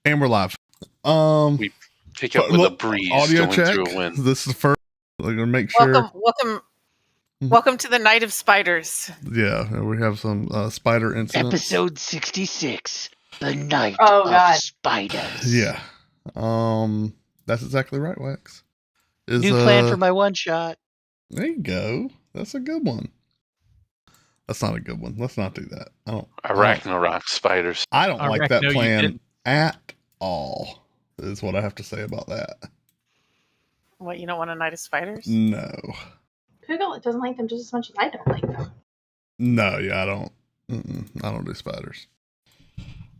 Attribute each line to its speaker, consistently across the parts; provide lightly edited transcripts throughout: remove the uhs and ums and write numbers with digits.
Speaker 1: And we're live.
Speaker 2: We pick up with a breeze
Speaker 1: audio
Speaker 2: going
Speaker 1: check.
Speaker 2: through a wind.
Speaker 1: This is the first. We're gonna make sure.
Speaker 3: Welcome to the Night of Spiders.
Speaker 1: Yeah, we have some spider incidents.
Speaker 4: Episode 66, the Night of Spiders.
Speaker 1: Yeah. That's exactly right, Wax.
Speaker 4: New plan for my one shot.
Speaker 1: There you go. That's a good one. That's not a good one. Let's not do that.
Speaker 2: Arachnarok spiders.
Speaker 1: I don't like that plan at all, is what I have to say about that.
Speaker 3: What, you don't want a Night of Spiders?
Speaker 1: No.
Speaker 5: Pookha doesn't like them just as much as I don't like them.
Speaker 1: No, yeah, I don't. I don't do spiders.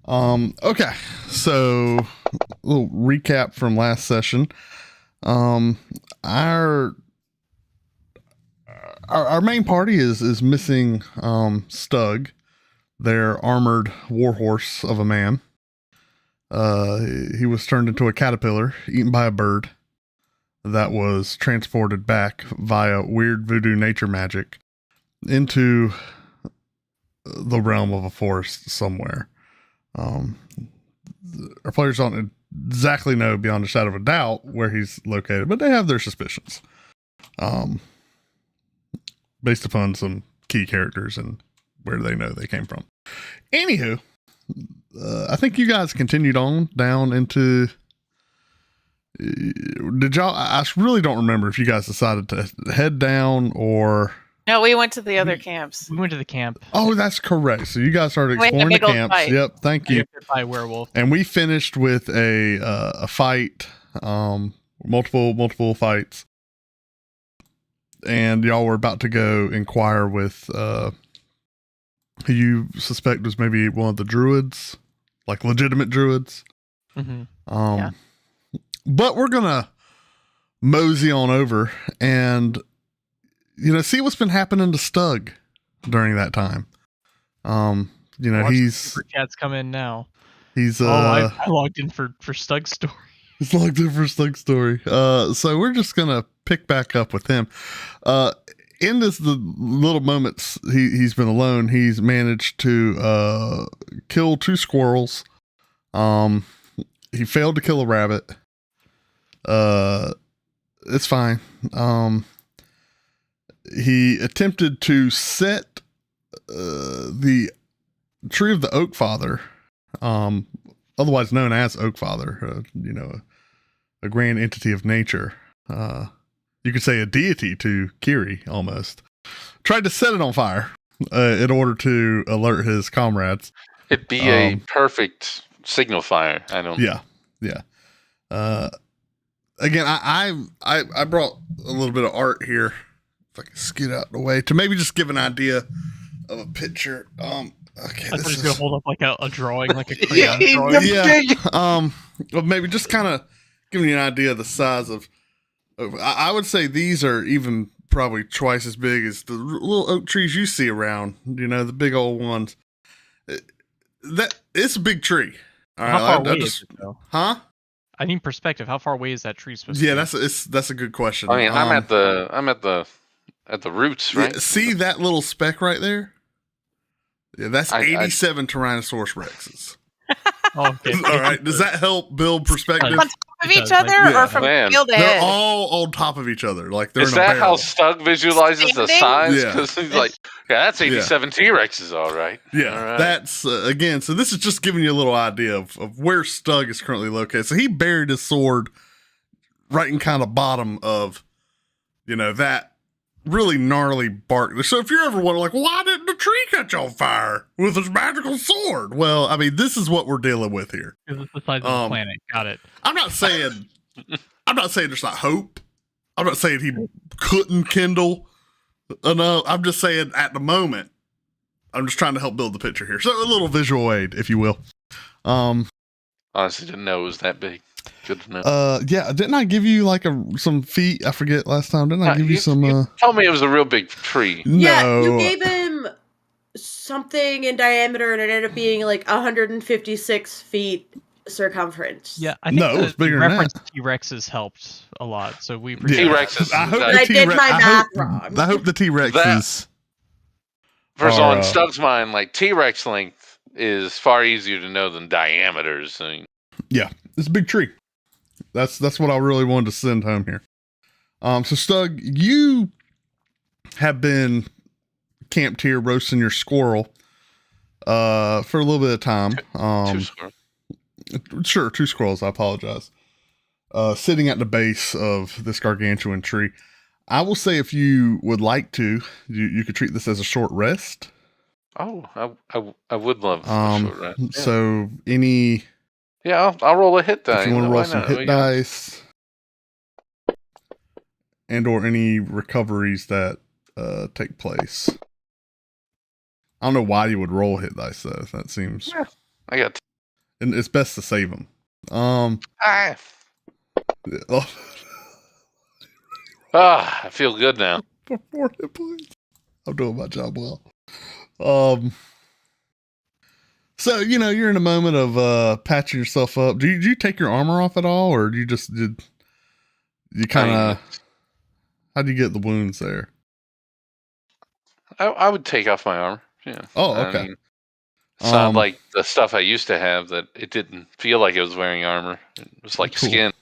Speaker 1: Okay, so a little recap from last session. Our main party is missing Stug, their armored warhorse of a man. He was turned into a caterpillar, eaten by a bird, that was transported back via weird voodoo nature magic into the realm of a forest somewhere. Our players don't exactly know beyond a shadow of a doubt where he's located, but they have their suspicions. Based upon some key characters and where they know they came from. Anywho, I think you guys continued on down into... Did y'all... I really don't remember if you guys decided to head down or...
Speaker 3: No, we went to the other camps.
Speaker 4: We went to the camp.
Speaker 1: Oh, that's correct. So you guys started exploring the camps.
Speaker 3: Fight.
Speaker 1: Yep, thank you.
Speaker 4: By werewolf.
Speaker 1: And we finished with a fight, multiple fights. And y'all were about to go inquire with who you suspect was maybe one of the druids, like legitimate druids.
Speaker 4: Mm-hmm.
Speaker 3: Yeah.
Speaker 1: But we're gonna mosey on over and see what's been happening to Stug during that time. He's
Speaker 4: Super chats come in now.
Speaker 1: He's
Speaker 4: I logged in for Stug's story.
Speaker 1: He's logged in for Stug's story. So we're just gonna pick back up with him. In the little moments he's been alone, he's managed to kill 2 squirrels. He failed to kill a rabbit. It's fine. He attempted to set the tree of the Oak Father, otherwise known as Oak Father, a grand entity of nature. You could say a deity to Kiri, almost. Tried to set it on fire in order to alert his comrades.
Speaker 2: It'd be a perfect signal fire.
Speaker 1: Yeah. Again, I brought a little bit of art here. If I can skid out the way to maybe just give an idea of a picture. Okay,
Speaker 4: I'm just gonna hold up like a drawing, like a crayon drawing.
Speaker 1: Yeah. Well, maybe just kind of giving you an idea of the size of. I would say these are even probably twice as big as the little oak trees you see around. The big old ones. It's a big tree. All right.
Speaker 4: How far away is it, though?
Speaker 1: Huh?
Speaker 4: I need perspective. How far away is that tree supposed to
Speaker 1: Yeah,
Speaker 4: be?
Speaker 1: that's a good question.
Speaker 2: I mean, I'm at the roots, right?
Speaker 1: Yeah, see that little speck right there? Yeah, that's 87 Tyrannosaurus Rexes.
Speaker 4: Okay.
Speaker 1: All right. Does that help build perspective?
Speaker 3: On top of each other or from field to
Speaker 1: They're
Speaker 3: head?
Speaker 1: all on top of each other. Like they're
Speaker 2: Is
Speaker 1: in a
Speaker 2: that
Speaker 1: barrel.
Speaker 2: how Stug visualizes the size?
Speaker 1: Yeah.
Speaker 2: Because he's like, that's 87 T-Rexes, all right.
Speaker 1: Yeah,
Speaker 2: all right.
Speaker 1: That's, again, so this is just giving you a little idea of where Stug is currently located. So he buried his sword right in kind of bottom of, that really gnarly bark. So if you're ever wondering, like, why didn't the tree catch on fire with his magical sword? Well, I mean, this is what we're dealing with here.
Speaker 4: Because it's the size of the planet. Got it.
Speaker 1: I'm not saying there's not hope. I'm not saying he couldn't kindle enough. I'm just saying at the moment, I'm just trying to help build the picture here. So a little visual aid, if you will.
Speaker 2: Honestly, didn't know it was that big. Good to know.
Speaker 1: Yeah, didn't I give you like some feet? I forget last time. Didn't I give you some?
Speaker 2: You told me it was a real big tree.
Speaker 5: Yeah, you gave him something in diameter, and it ended up being like 156 feet circumference.
Speaker 4: Yeah, I think
Speaker 1: it's bigger than
Speaker 4: reference to T-Rexes helped a lot, so we appreciate
Speaker 2: T-Rexes.
Speaker 1: I hope
Speaker 5: I did my math wrong.
Speaker 1: I hope the T-Rexes.
Speaker 2: First of all, in Stug's mind, like T-Rex length is far easier to know than diameters. I mean,
Speaker 1: Yeah, it's a big tree. That's what I really wanted to send home here. So Stug, you have been camped here roasting your squirrel for a little bit of time.
Speaker 2: Two squirrels.
Speaker 1: Sure, 2 squirrels. I apologize. Sitting at the base of this gargantuan tree. I will say, if you would like to, you could treat this as a short rest.
Speaker 2: Oh, I would love a short rest. Yeah.
Speaker 1: So any...
Speaker 2: Yeah, I'll roll a hit die.
Speaker 1: If you want to
Speaker 2: Why
Speaker 1: roll some
Speaker 2: not?
Speaker 1: hit dice, and or any recoveries that take place. I don't know why you would roll hit dice though. That seems...
Speaker 2: Yeah, I got...
Speaker 1: And it's best to save them.
Speaker 2: I feel good now.
Speaker 1: For 4 hit points. I'm doing my job well. So, you're in a moment of patching yourself up. Do you take your armor off at all, or you kind of... How do you get the wounds there?
Speaker 2: I would take off my armor. Yeah.
Speaker 1: Oh, okay.
Speaker 2: I mean, it's not like the stuff I used to have that it didn't feel like it was wearing armor. It was like
Speaker 1: Cool.
Speaker 2: skin.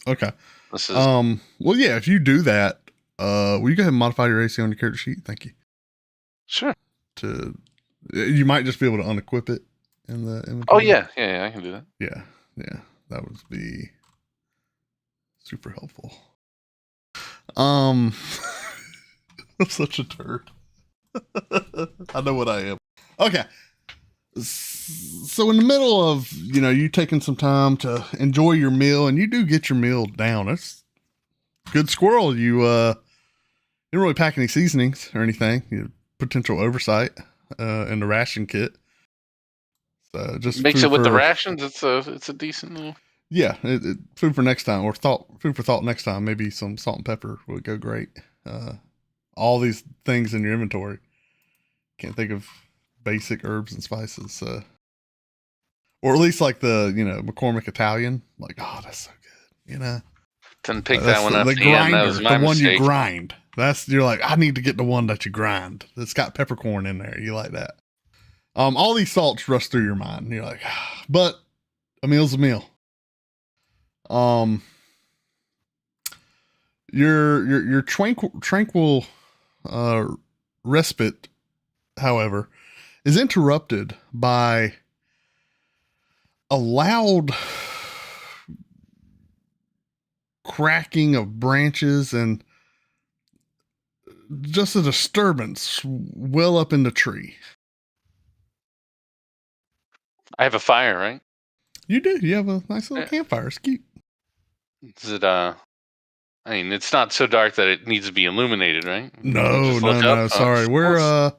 Speaker 1: Okay.
Speaker 2: This is
Speaker 1: well, yeah, if you do that, will you go ahead and modify your AC on your character sheet? Thank you.
Speaker 2: sure.
Speaker 1: You might just be able to unequip it in the inventory.
Speaker 2: Oh yeah, I can do that.
Speaker 1: Yeah, that would be super helpful. I'm such a turd. I know what I am. Okay. So in the middle of, you taking some time to enjoy your meal, and you do get your meal down. It's good squirrel. You didn't really pack any seasonings or anything. Potential oversight in the ration kit. So just
Speaker 2: mix it with the rations. It's a decent little...
Speaker 1: Yeah, food for next time, or food for thought next time. Maybe some salt and pepper would go great. All these things in your inventory. Can't think of basic herbs and spices. Or at least like the, McCormick Italian. Like, oh, that's so good.
Speaker 2: Didn't pick that one up.
Speaker 1: The grinder,
Speaker 2: that was my
Speaker 1: the one
Speaker 2: mistake.
Speaker 1: you grind. You're like, I need to get the one that you grind. It's got peppercorn in there. You like that. All these salts rush through your mind. And you're like, but a meal's a meal. Your tranquil respite, however, is interrupted by a loud cracking of branches and just a disturbance well up in the tree.
Speaker 2: I have a fire, right?
Speaker 1: You do. You have a nice little campfire. It's cute.
Speaker 2: Is it I mean, it's not so dark that it needs to be illuminated, right?
Speaker 1: No. Sorry, we're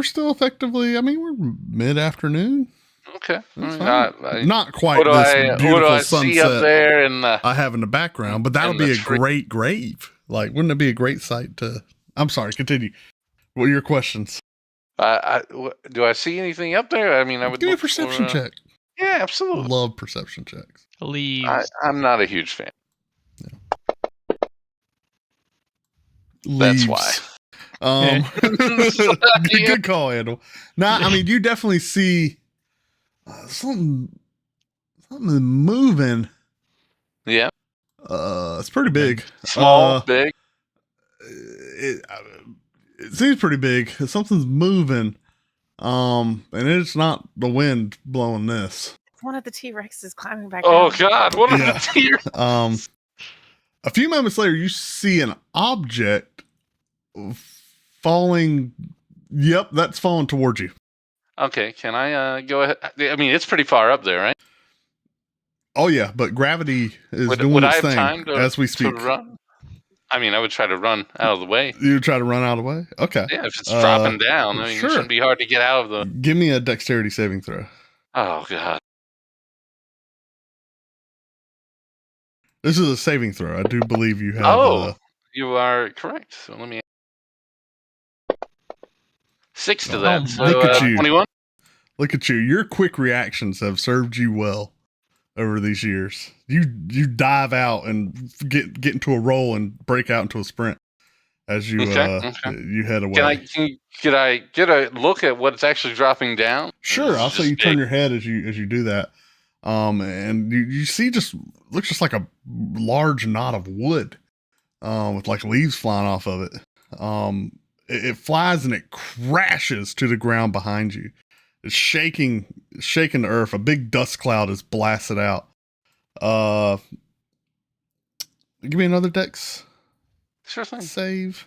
Speaker 1: still effectively. I mean, we're mid-afternoon.
Speaker 2: Okay,
Speaker 1: Not quite
Speaker 2: what do
Speaker 1: this
Speaker 2: I
Speaker 1: beautiful
Speaker 2: see up
Speaker 1: sunset
Speaker 2: there? And
Speaker 1: I have in the background, but that would be a great grave. Like, wouldn't it be a great sight to? I'm sorry. Continue. What are your questions?
Speaker 2: Do I see anything up there? I mean, I would
Speaker 1: give me a perception check.
Speaker 2: Yeah, absolutely.
Speaker 1: Love perception checks.
Speaker 2: I'm not a huge fan.
Speaker 1: Leaves.
Speaker 2: That's why.
Speaker 1: Good call, Andrew. Nah, I mean, you definitely see something moving.
Speaker 2: Yeah.
Speaker 1: It's pretty big.
Speaker 2: Small, big.
Speaker 1: It seems pretty big. Something's moving. And it's not the wind blowing this.
Speaker 3: One of the T-Rexes climbing back
Speaker 2: Oh
Speaker 3: down.
Speaker 2: God! What are the T-Rex?
Speaker 1: A few moments later, you see an object falling. Yep, that's falling towards you.
Speaker 2: Okay, can I go ahead? I mean, it's pretty far up there, right?
Speaker 1: Oh yeah, but gravity is doing
Speaker 2: would
Speaker 1: its
Speaker 2: I have
Speaker 1: thing
Speaker 2: time
Speaker 1: as we speak.
Speaker 2: To run? I mean, I would try to run out of the way.
Speaker 1: You try to run out of the way? Okay.
Speaker 2: Yeah, if it's dropping down, I mean,
Speaker 1: sure.
Speaker 2: It shouldn't be hard to get out of the...
Speaker 1: Give me a dexterity saving throw.
Speaker 2: Oh, God.
Speaker 1: This is a saving throw. I do believe you have...
Speaker 2: you are correct. So let me... 6 to that. So,
Speaker 1: look at you.
Speaker 2: 21?
Speaker 1: Look at you. Your quick reactions have served you well over these years. You dive out and get into a roll and break out into a sprint as you you head away.
Speaker 2: Can I get a look at what's actually dropping down?
Speaker 1: Sure, I'll say you turn your head as you do that. And you see looks just like a large knot of wood, with like leaves flying off of it. It flies and it crashes to the ground behind you. It's shaking the earth. A big dust cloud is blasted out. Give me another dex.
Speaker 2: Sure thing.
Speaker 1: Save.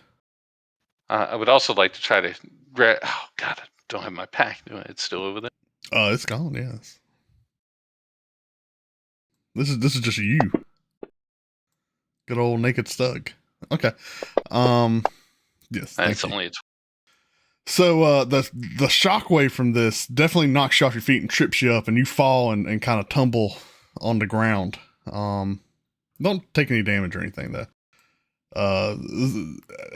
Speaker 2: I would also like to try to grab. Oh God, I don't have my pack. Do I? It's still over there.
Speaker 1: It's gone. Yes. This is just you. Good old naked Stug. Okay. Yes.
Speaker 2: It's only
Speaker 1: So the shockwave from this definitely knocks you off your feet and trips you up, and you fall and kind of tumble on the ground. Don't take any damage or anything though.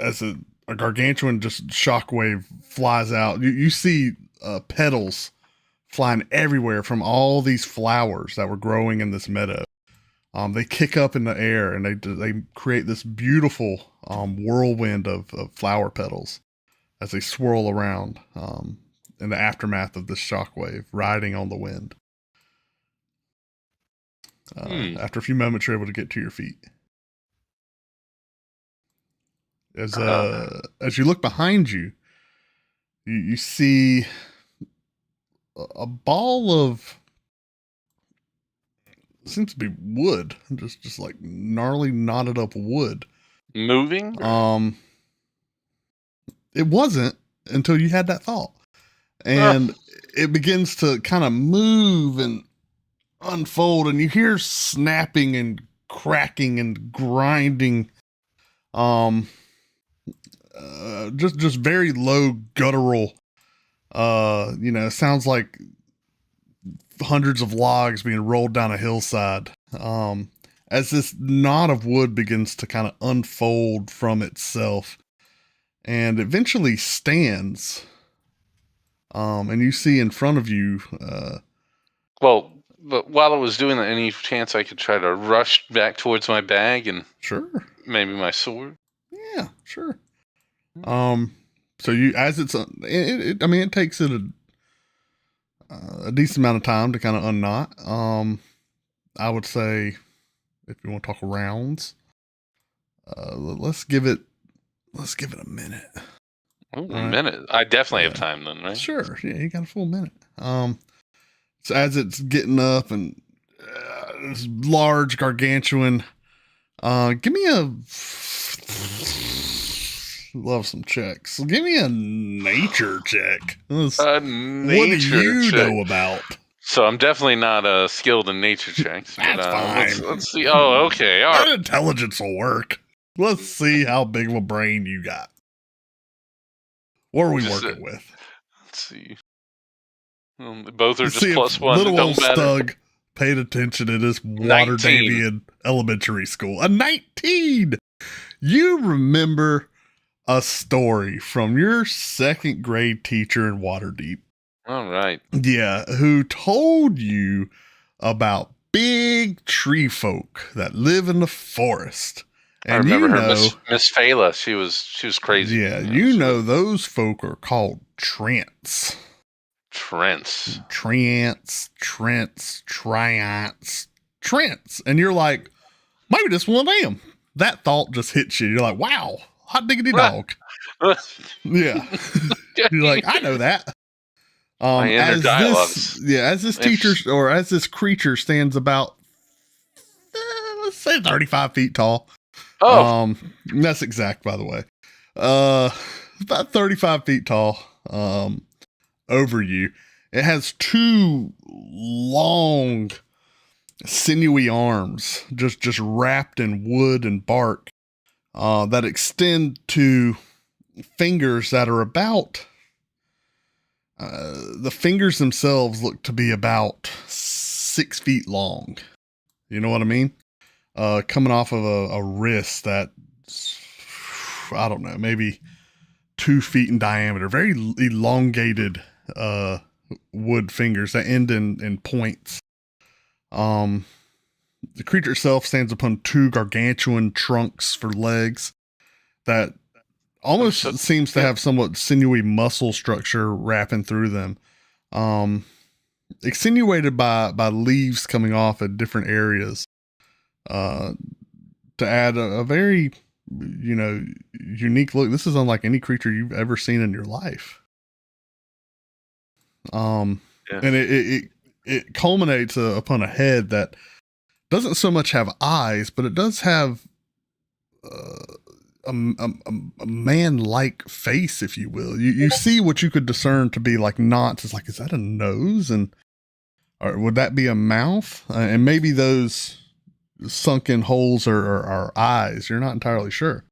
Speaker 1: As a gargantuan just shockwave flies out, you see petals flying everywhere from all these flowers that were growing in this meadow. They kick up in the air and they create this beautiful whirlwind of flower petals as they swirl around in the aftermath of this shockwave, riding on the wind. After a few moments, you're able to get to your feet. As you look behind you, you see a ball of, seems to be wood, just like gnarly knotted up wood.
Speaker 2: Moving?
Speaker 1: It wasn't until you had that thought. And it begins to kind of move and unfold, and you hear snapping and cracking and grinding. Just very low guttural, sounds like hundreds of logs being rolled down a hillside. As this knot of wood begins to kind of unfold from itself and eventually stands. And you see in front of you,
Speaker 2: well, but while I was doing that, any chance I could try to rush back towards my bag and
Speaker 1: sure,
Speaker 2: maybe my sword?
Speaker 1: Yeah, sure. So you, as it takes it a decent amount of time to kind of unknot. I would say, if you want to talk rounds, let's give it a minute.
Speaker 2: Oh, a minute. I definitely have time then, right?
Speaker 1: Sure. Yeah, you got a full minute. So as it's getting up and this large gargantuan, give me a love some checks. Give me a nature check. What do you know about?
Speaker 2: So I'm definitely not skilled in nature checks.
Speaker 1: That's fine.
Speaker 2: Let's see. Oh, okay. All right.
Speaker 1: That intelligence will work. Let's see how big of a brain you got. What are we working with?
Speaker 2: Let's see. Both are
Speaker 1: Let's
Speaker 2: just
Speaker 1: see
Speaker 2: plus one.
Speaker 1: Little old Stug paid attention in this Water
Speaker 2: 19.
Speaker 1: Davian elementary school. A 19! You remember a story from your second grade teacher in Waterdeep.
Speaker 2: All right.
Speaker 1: Yeah, who told you about big tree folk that live in the forest. And
Speaker 2: I remember her, Miss Fela. She was crazy.
Speaker 1: Yeah, those folk are called Trents.
Speaker 2: Trents.
Speaker 1: And you're like, maybe this one of them. That thought just hits you. You're like, wow, hot diggity dog. Yeah. You're like, I know that. As this teacher or as this creature stands about, let's say 35 feet tall.
Speaker 2: Oh,
Speaker 1: that's exact, by the way. About 35 feet tall. Over you, it has two long, sinewy arms, just wrapped in wood and bark, that extend to fingers that are about. The fingers themselves look to be about 6 feet long. You know what I mean? Coming off of a wrist that's, I don't know, maybe 2 feet in diameter. Very elongated wood fingers that end in points. The creature itself stands upon two gargantuan trunks for legs that almost seems to have somewhat sinewy muscle structure wrapping through them. extenuated by leaves coming off at different areas, to add a very, unique look. This is unlike any creature you've ever seen in your life. And it culminates upon a head that doesn't so much have eyes, but it does have a man-like face, if you will. You see what you could discern to be like knots. It's like, is that a nose? Or would that be a mouth? And maybe those sunken holes are eyes. You're not entirely sure.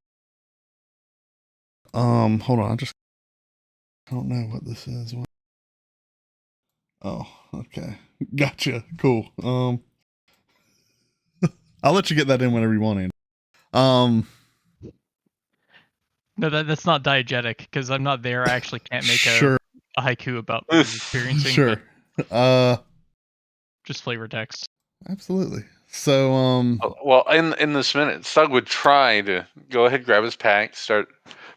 Speaker 1: Hold on. I don't know what this is. Oh, okay. Gotcha. Cool. I'll let you get that in whenever you want, Andy.
Speaker 6: No, that's not diegetic because I'm not there. I actually can't make a haiku about what I'm experiencing.
Speaker 1: Sure.
Speaker 6: Just flavor text.
Speaker 1: Absolutely. So,
Speaker 2: well, in this minute, Thug would try to go ahead, grab his pack, start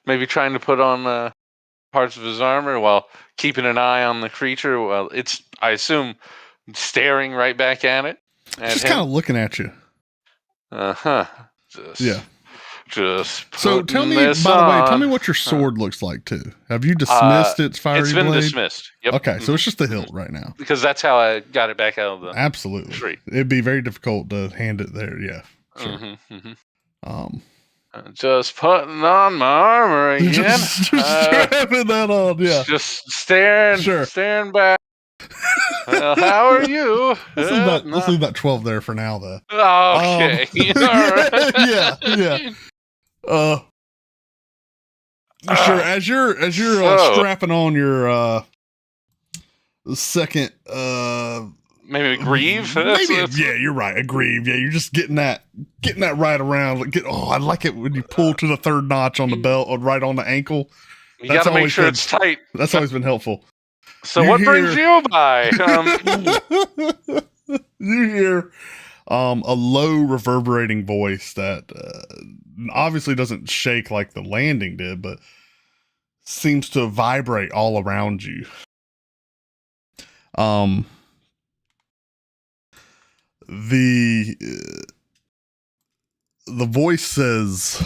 Speaker 2: maybe trying to put on parts of his armor while keeping an eye on the creature. Well, it's, I assume, staring right back at it.
Speaker 1: Just kind of looking at you.
Speaker 2: Yeah.
Speaker 1: So tell me, by the way, tell me what your sword looks like too. Have you dismissed its fiery blade?
Speaker 2: It's been dismissed. Yep.
Speaker 1: Okay, so it's just the hilt right now.
Speaker 2: Because that's how I got it back out of the
Speaker 1: Absolutely
Speaker 2: tree.
Speaker 1: It'd be very difficult to hand it there. Yeah. Sure.
Speaker 2: Just putting on my armor again.
Speaker 1: just strapping that on. Yeah.
Speaker 2: Just staring back. Well, how are you?
Speaker 1: Let's leave that 12 there for now, though.
Speaker 2: Okay.
Speaker 1: Yeah. Sure. As you're strapping on your second,
Speaker 2: maybe a greave.
Speaker 1: Yeah, you're right. A greave. Yeah, you're just getting that right around. I like it when you pull to the third notch on the belt or right on the ankle.
Speaker 2: You gotta make sure it's tight.
Speaker 1: That's always been helpful.
Speaker 2: So what brings you by?
Speaker 1: You hear a low reverberating voice that obviously doesn't shake like the landing did, but seems to vibrate all around you. The voice says,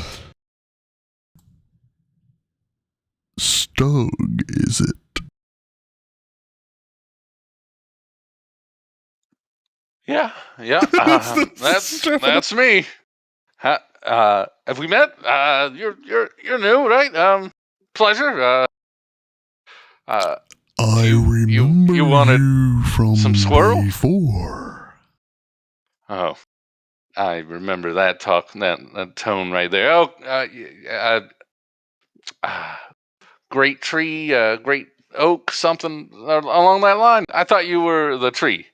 Speaker 1: "Stug, is it?"
Speaker 2: Yeah. That's me. Have we met? You're new, right? Pleasure.
Speaker 1: I remember
Speaker 2: you wanted
Speaker 1: you from
Speaker 2: some squirrel
Speaker 1: before.
Speaker 2: Oh, I remember that talk, that tone right there. Oh, great tree, great oak, something along that line. I thought you were the tree.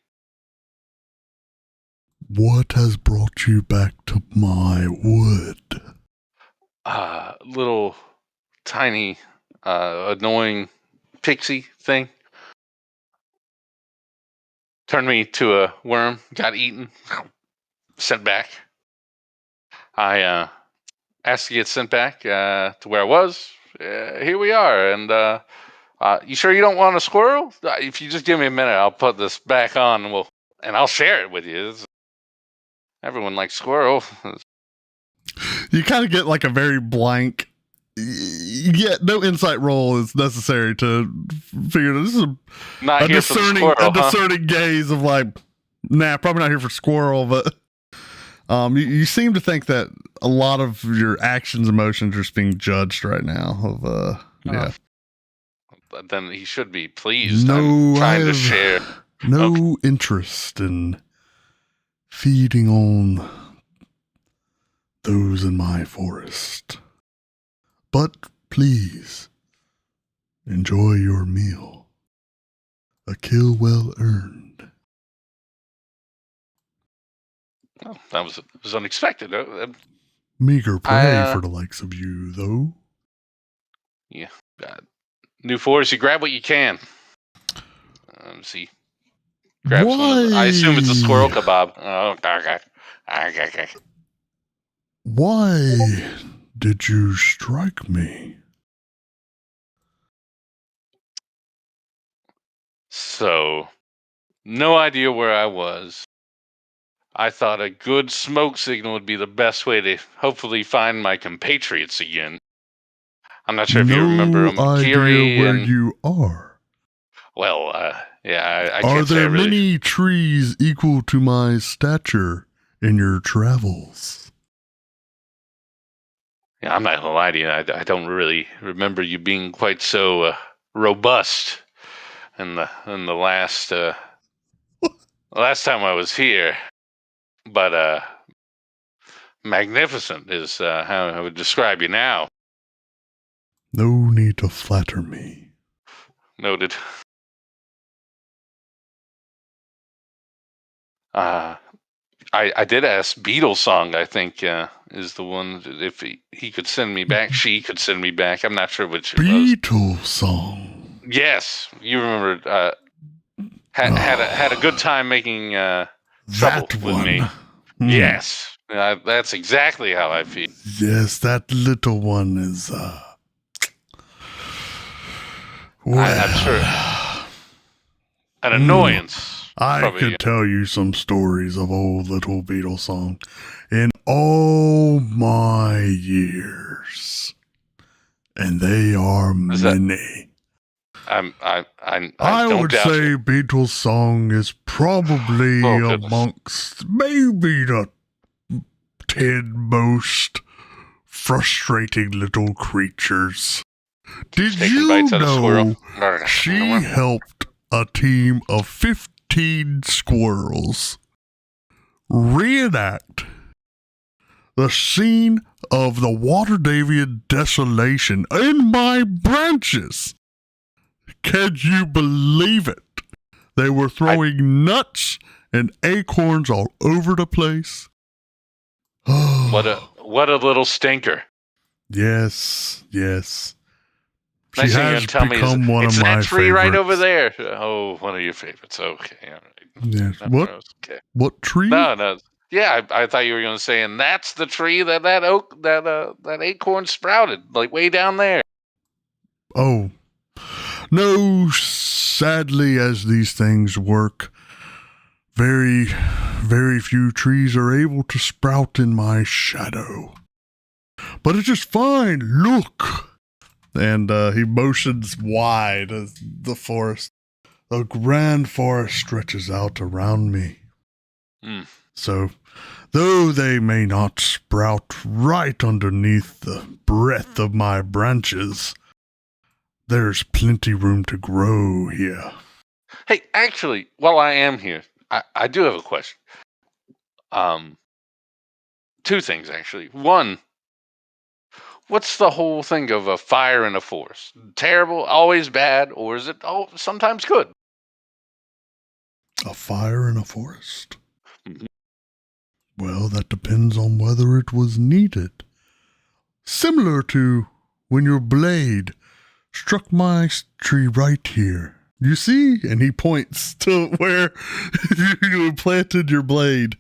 Speaker 1: What has brought you back to my wood?
Speaker 2: Little tiny, annoying pixie thing. Turned me to a worm, got eaten, sent back. I asked to get sent back to where I was. Here we are. And you sure you don't want a squirrel? If you just give me a minute, I'll put this back on and I'll share it with you. Everyone likes squirrel.
Speaker 1: You kind of get like a very blank. Yeah, no insight roll is necessary to figure this is a discerning gaze of like, nah, probably not here for squirrel, but you seem to think that a lot of your actions, emotions are just being judged right now. Yeah.
Speaker 2: Then he should be pleased. I'm trying to share.
Speaker 1: No interest in feeding on those in my forest. But please, enjoy your meal. A kill well earned.
Speaker 2: Oh, that was unexpected.
Speaker 1: Meager prey for the likes of you, though.
Speaker 2: Yeah. New forest, you grab what you can. See. Grab some of the, I assume it's a squirrel kebab. Oh, okay.
Speaker 1: Why did you strike me?
Speaker 2: So, no idea where I was. I thought a good smoke signal would be the best way to hopefully find my compatriots again. I'm not sure if you remember
Speaker 1: No idea
Speaker 2: Kiri
Speaker 1: where
Speaker 2: and...
Speaker 1: you are.
Speaker 2: Well, yeah, I
Speaker 1: Are
Speaker 2: can't say I
Speaker 1: there
Speaker 2: really...
Speaker 1: many trees equal to my stature in your travels?
Speaker 2: Yeah, I'm not gonna lie to you. I don't really remember you being quite so robust in the last time I was here. But magnificent is how I would describe you now.
Speaker 1: No need to flatter me.
Speaker 2: Noted. I did ask Beetle Song, I think, is the one, if he could send me back, she could send me back. I'm not sure which it was.
Speaker 1: Beetle Song.
Speaker 2: Yes, you remember, had a good time making trouble with me. Yes, that's exactly how I feel.
Speaker 1: Yes, that little one is,
Speaker 2: I'm sure. An annoyance.
Speaker 1: I could tell you some stories of old little Beetle Song in all my years. And they are many.
Speaker 2: I
Speaker 1: would say Beetle Song is probably amongst maybe the 10 most frustrating little creatures. Did you know she helped a team of 15 squirrels reenact the scene of the Waterdavian desolation in my branches? Can you believe it? They were throwing nuts and acorns all over the place.
Speaker 2: What a little stinker.
Speaker 1: Yes. She
Speaker 2: nice
Speaker 1: has become one of my
Speaker 2: that tree
Speaker 1: favorites.
Speaker 2: right over there. Oh, one of your favorites. Okay. All right.
Speaker 1: Yes. What?
Speaker 2: Okay.
Speaker 1: What tree?
Speaker 2: No. Yeah, I thought you were going to say, and that's the tree that acorn sprouted, like way down there.
Speaker 1: Oh. No, sadly, as these things work, very, very few trees are able to sprout in my shadow. But it's just fine. Look. And he motions wide as the forest. The grand forest stretches out around me. So, though they may not sprout right underneath the breadth of my branches, there's plenty room to grow here.
Speaker 2: Hey, actually, while I am here, I do have a question. Two things, actually. One, what's the whole thing of a fire in a forest? Terrible, always bad, or is it sometimes good?
Speaker 1: A fire in a forest? Mm-hmm. Well, that depends on whether it was needed. Similar to when your blade struck my tree right here. You see? And he points to where you planted your blade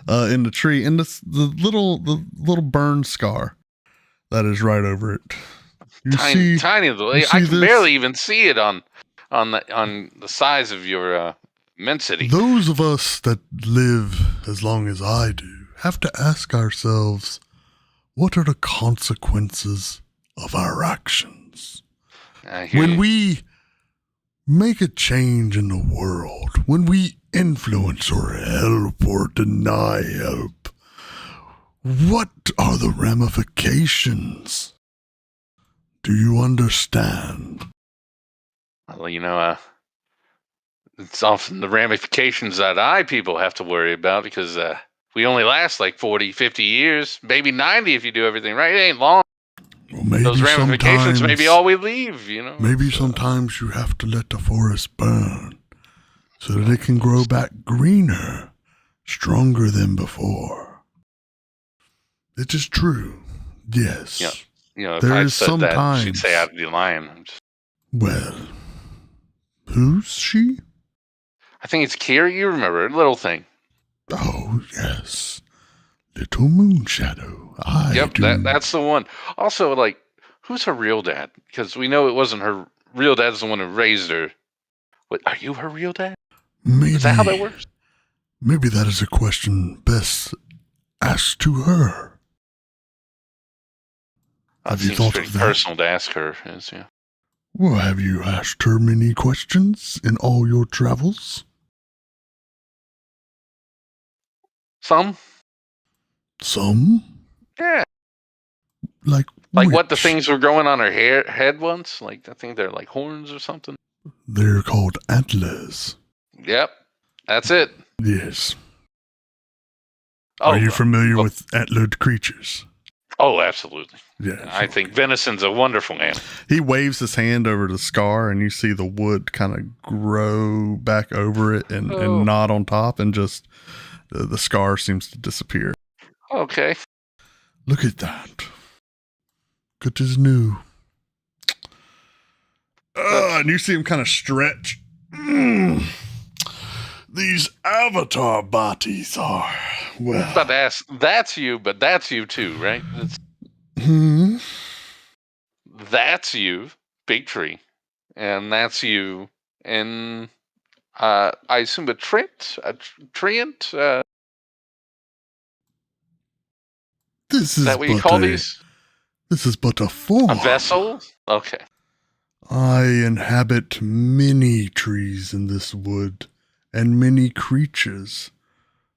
Speaker 1: in the tree, and the little burn scar that is right over it.
Speaker 2: Tiny. I can barely even see it on the size of your immensity.
Speaker 1: Those of us that live as long as I do have to ask ourselves, what are the consequences of our actions? When we make a change in the world, when we influence or help or deny help, what are the ramifications? Do you understand?
Speaker 2: Well, it's often the ramifications that people have to worry about, because we only last like 40, 50 years, maybe 90 if you do everything right. It ain't long.
Speaker 1: Well, maybe
Speaker 2: those ramifications may be all we leave,
Speaker 1: Maybe sometimes you have to let the forest burn so that it can grow back greener, stronger than before. It is true. Yes.
Speaker 2: Yeah. If
Speaker 1: there
Speaker 2: I'd
Speaker 1: is
Speaker 2: said
Speaker 1: sometimes.
Speaker 2: that, she'd say I'd be lying.
Speaker 1: Well, who's she?
Speaker 2: I think it's Kiri. You remember, little thing.
Speaker 1: Oh, yes. Little Moon Shadow.
Speaker 2: Yep, that's the one. Also, who's her real dad? Because we know it wasn't her real dad's the one who raised her. What, are you her real dad?
Speaker 1: Maybe,
Speaker 2: Is that how that works?
Speaker 1: Maybe that is a question best asked to her.
Speaker 2: That seems pretty personal to ask her. Yeah.
Speaker 1: Well, have you asked her many questions in all your travels?
Speaker 2: Some? Yeah.
Speaker 1: Like
Speaker 2: what the things were growing on her head once? Like, I think they're like horns or something.
Speaker 1: They're called antlers.
Speaker 2: Yep. That's it.
Speaker 1: Yes.
Speaker 2: Oh,
Speaker 1: are you familiar with antlered creatures?
Speaker 2: Oh, absolutely.
Speaker 1: Yeah.
Speaker 2: I think venison's a wonderful animal.
Speaker 1: He waves his hand over the scar, and you see the wood kind of grow back over it and knot on top, and just the scar seems to disappear.
Speaker 2: Okay.
Speaker 1: Look at that. Good as new. And you see him kind of stretch. These avatar bodies are, well...
Speaker 2: I was about to ask, that's you, but that's you too, right? That's you, big tree. And that's you, and I assume a treant?
Speaker 1: This
Speaker 2: is that what you call these?
Speaker 1: This is but a form.
Speaker 2: A vessel? Okay.
Speaker 1: I inhabit many trees in this wood, and many creatures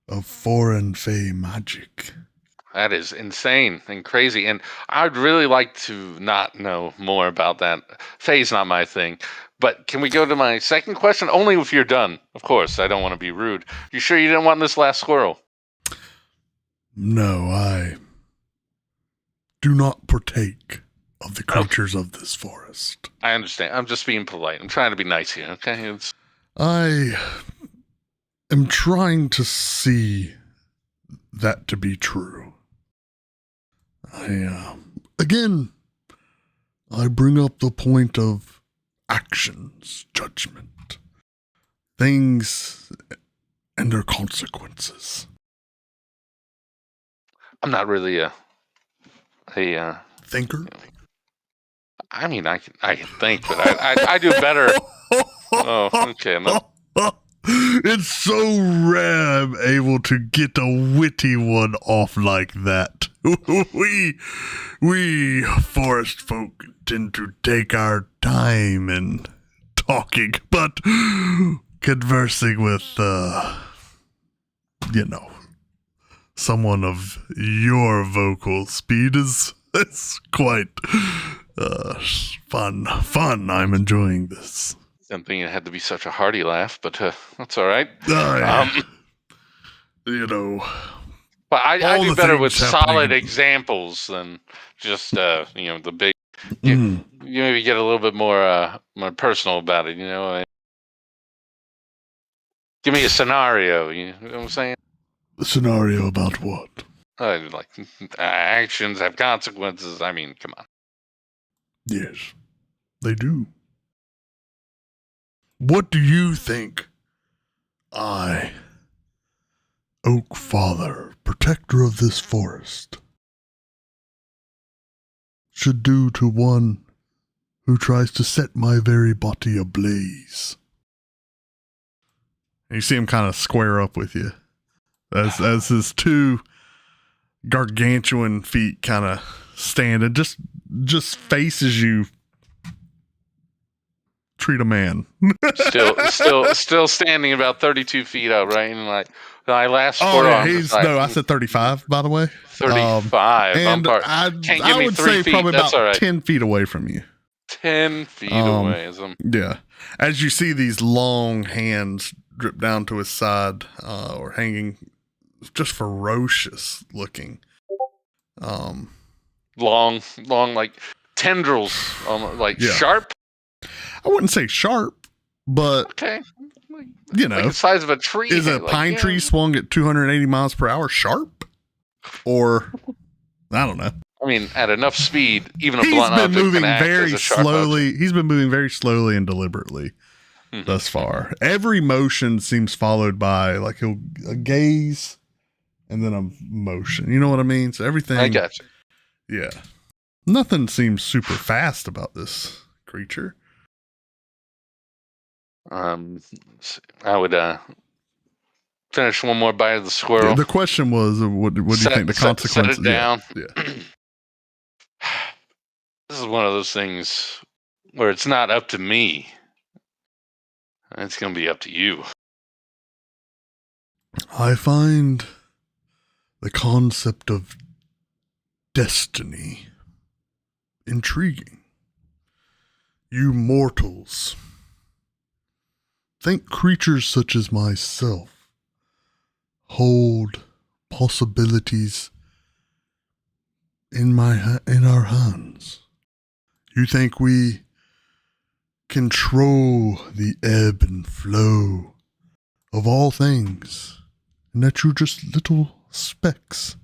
Speaker 1: of foreign fey magic.
Speaker 2: That is insane and crazy, and I'd really like to not know more about that. Fey's not my thing. But can we go to my second question? Only if you're done. Of course, I don't want to be rude. You sure you didn't want this last squirrel?
Speaker 1: No, I do not partake of the creatures of this forest.
Speaker 2: I understand. I'm just being polite. I'm trying to be nice here, okay?
Speaker 1: I am trying to see that to be true. Again, I bring up the point of actions, judgment, things and their consequences.
Speaker 2: I'm not really a
Speaker 1: thinker.
Speaker 2: I mean, I can think, but I do better. Oh, okay. No.
Speaker 1: It's so rare I'm able to get a witty one off like that. We forest folk tend to take our time in talking, but conversing with, someone of your vocal speed is quite fun. I'm enjoying this.
Speaker 2: Didn't think it had to be such a hearty laugh, but that's all right.
Speaker 1: But
Speaker 2: I do better with solid examples than just the big. You maybe get a little bit more personal about it. Give me a scenario. You know what I'm saying?
Speaker 1: A scenario about what?
Speaker 2: Like actions have consequences. I mean, come on.
Speaker 1: Yes, they do. What do you think I, Oak Father, protector of this forest, should do to one who tries to set my very body ablaze? And you see him kind of square up with you as his two gargantuan feet kind of stand and just faces you. Treat a man.
Speaker 2: still standing about 32 feet up, right? And like I last
Speaker 1: I said 35, by the way.
Speaker 2: 35.
Speaker 1: And I would say
Speaker 2: feet.
Speaker 1: Probably
Speaker 2: That's
Speaker 1: about 10 feet away from you.
Speaker 2: 10 feet away.
Speaker 1: Yeah. As you see these long hands drip down to his side, or hanging, just ferocious looking.
Speaker 2: Long, like tendrils, sharp.
Speaker 1: I wouldn't say sharp, but
Speaker 2: okay, like the size of a tree.
Speaker 1: Is a pine tree swung at 280 miles per hour sharp? Or I don't know.
Speaker 2: I mean, at enough speed, even a blunt object can act as a sharp object.
Speaker 1: He's been moving very slowly and deliberately thus far. Every motion seems followed by a gaze and then a motion. You know what I mean? So everything.
Speaker 2: I got you.
Speaker 1: Yeah. Nothing seems super fast about this creature.
Speaker 2: I would finish one more bite of the squirrel.
Speaker 1: Yeah, the question was, what do you think the consequences?
Speaker 2: Set it down.
Speaker 1: Yeah.
Speaker 2: This is one of those things where it's not up to me. It's going to be up to you.
Speaker 1: I find the concept of destiny intriguing. You mortals think creatures such as myself hold possibilities in our hands. You think we control the ebb and flow of all things, and that you're just little specks.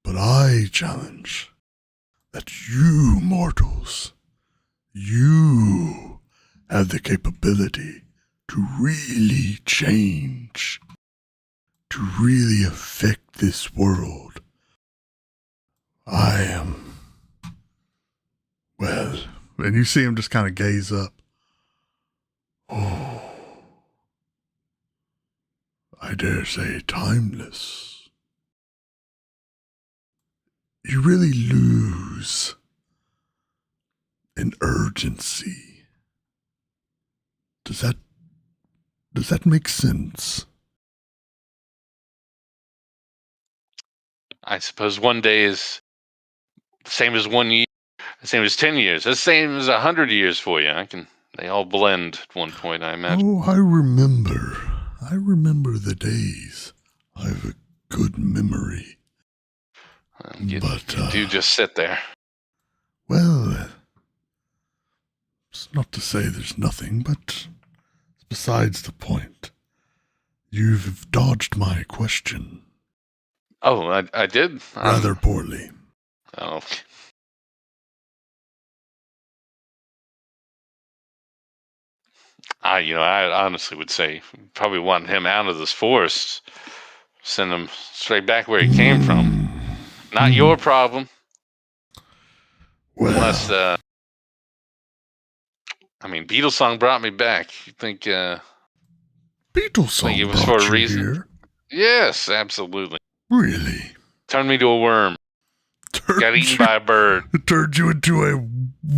Speaker 1: But I challenge that you mortals, you have the capability to really change, to really affect this world. I am, well, and you see him just kind of gaze up. Oh, I dare say timeless. You really lose an urgency. Does that make sense?
Speaker 2: I suppose one day is the same as 1 year, the same as 10 years, the same as 100 years for you. They all blend at one point, I imagine.
Speaker 1: Oh, I remember the days. I have a good memory.
Speaker 2: You do just sit there.
Speaker 1: Well, it's not to say there's nothing, but besides the point. You've dodged my question.
Speaker 2: Oh, I did?
Speaker 1: Rather poorly.
Speaker 2: Oh. I honestly would say probably want him out of this forest. Send him straight back where he came from. Not your problem.
Speaker 1: Well,
Speaker 2: unless, Beetlesong brought me back. You think,
Speaker 1: Beetlesong
Speaker 2: it was
Speaker 1: brought
Speaker 2: for a
Speaker 1: you
Speaker 2: reason?
Speaker 1: here?
Speaker 2: Yes, absolutely.
Speaker 1: Really?
Speaker 2: Turned me to a worm. Got eaten by a bird.
Speaker 1: Turned you into a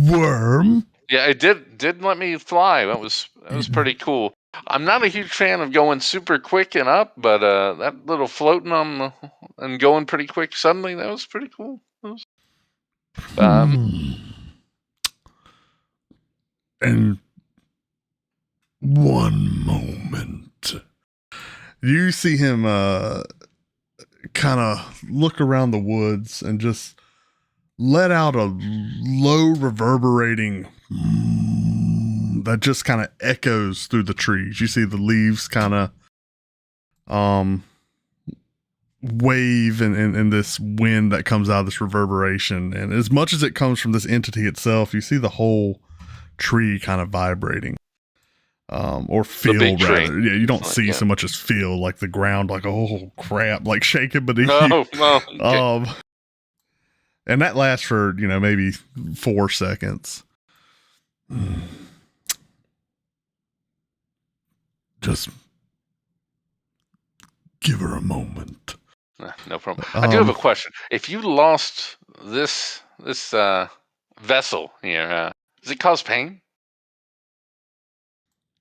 Speaker 1: worm?
Speaker 2: Yeah, it did let me fly. That was pretty cool. I'm not a huge fan of going super quick and up, but that little floating and going pretty quick suddenly, that was pretty cool.
Speaker 1: And one moment. You see him kind of look around the woods and just let out a low reverberating that just kind of echoes through the trees. You see the leaves kind of wave in this wind that comes out of this reverberation. And as much as it comes from this entity itself, you see the whole tree kind of vibrating. Or feel rather. Yeah, you don't see so much as feel, like the ground, like, oh crap, like shaking beneath you.
Speaker 2: No.
Speaker 1: And that lasts for, maybe 4 seconds. Just give her a moment.
Speaker 2: No problem. I do have a question. If you lost this vessel here, does it cause pain?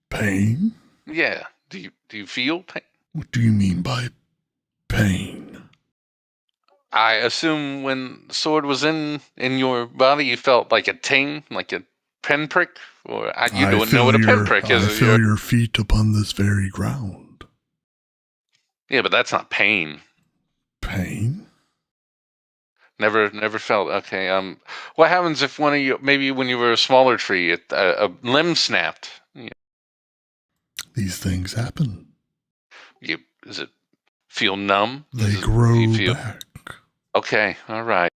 Speaker 1: Pain?
Speaker 2: Yeah. Do you feel pain?
Speaker 1: What do you mean by pain?
Speaker 2: I assume when the sword was in your body, you felt like a ting, like a pinprick, or you don't know what a pinprick is.
Speaker 1: I feel your feet upon this very ground.
Speaker 2: Yeah, but that's not pain.
Speaker 1: Pain?
Speaker 2: Never felt. Okay. What happens if one of you, maybe when you were a smaller tree, a limb snapped? Yeah.
Speaker 1: These things happen.
Speaker 2: Does it feel numb?
Speaker 1: They grow back.
Speaker 2: Okay. All right.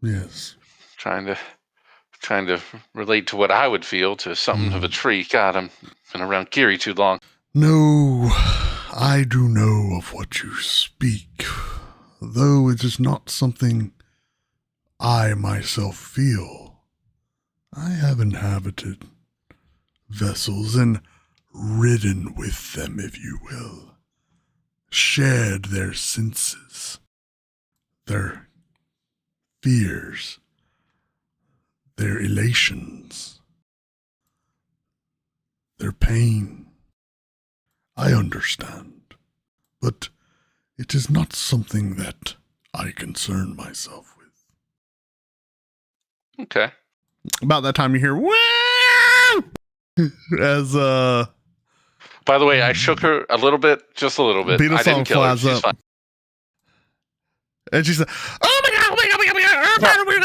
Speaker 1: Yes.
Speaker 2: Trying to relate to what I would feel to something of a tree. God, I've been around Kiri too long.
Speaker 1: No, I do know of what you speak, though it is not something I myself feel. I have inhabited vessels, and ridden with them, if you will, shared their senses, their fears, their elations, their pain. I understand, but it is not something that I concern myself with.
Speaker 2: Okay.
Speaker 1: About that time you hear, "Woo!" as
Speaker 2: By the way, I shook her a little bit, just a little bit.
Speaker 1: Beetle
Speaker 2: I didn't
Speaker 1: Song
Speaker 2: kill her.
Speaker 1: flies
Speaker 2: She's
Speaker 1: up.
Speaker 2: fine.
Speaker 1: And she said, "Oh my god, oh my god, oh my god,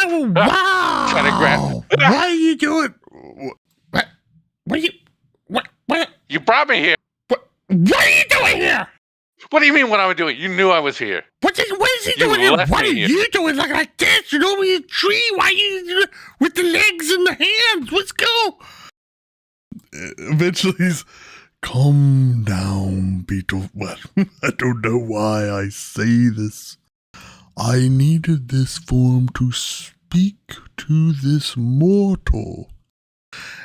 Speaker 1: oh my god, wow.
Speaker 2: Trying to grab.
Speaker 1: Why are you doing? What are you, what,
Speaker 2: You brought me here.
Speaker 1: what are you doing here?
Speaker 2: What do you mean what I was doing? You knew I was here.
Speaker 1: What is he
Speaker 2: You
Speaker 1: doing here?
Speaker 2: left
Speaker 1: What
Speaker 2: me
Speaker 1: are
Speaker 2: here.
Speaker 1: you doing like this? You're over a tree. Why are you with the legs and the hands? Let's go." Eventually he's, "Calm down, Beetle." Well, I don't know why I say this. I needed this form to speak to this mortal.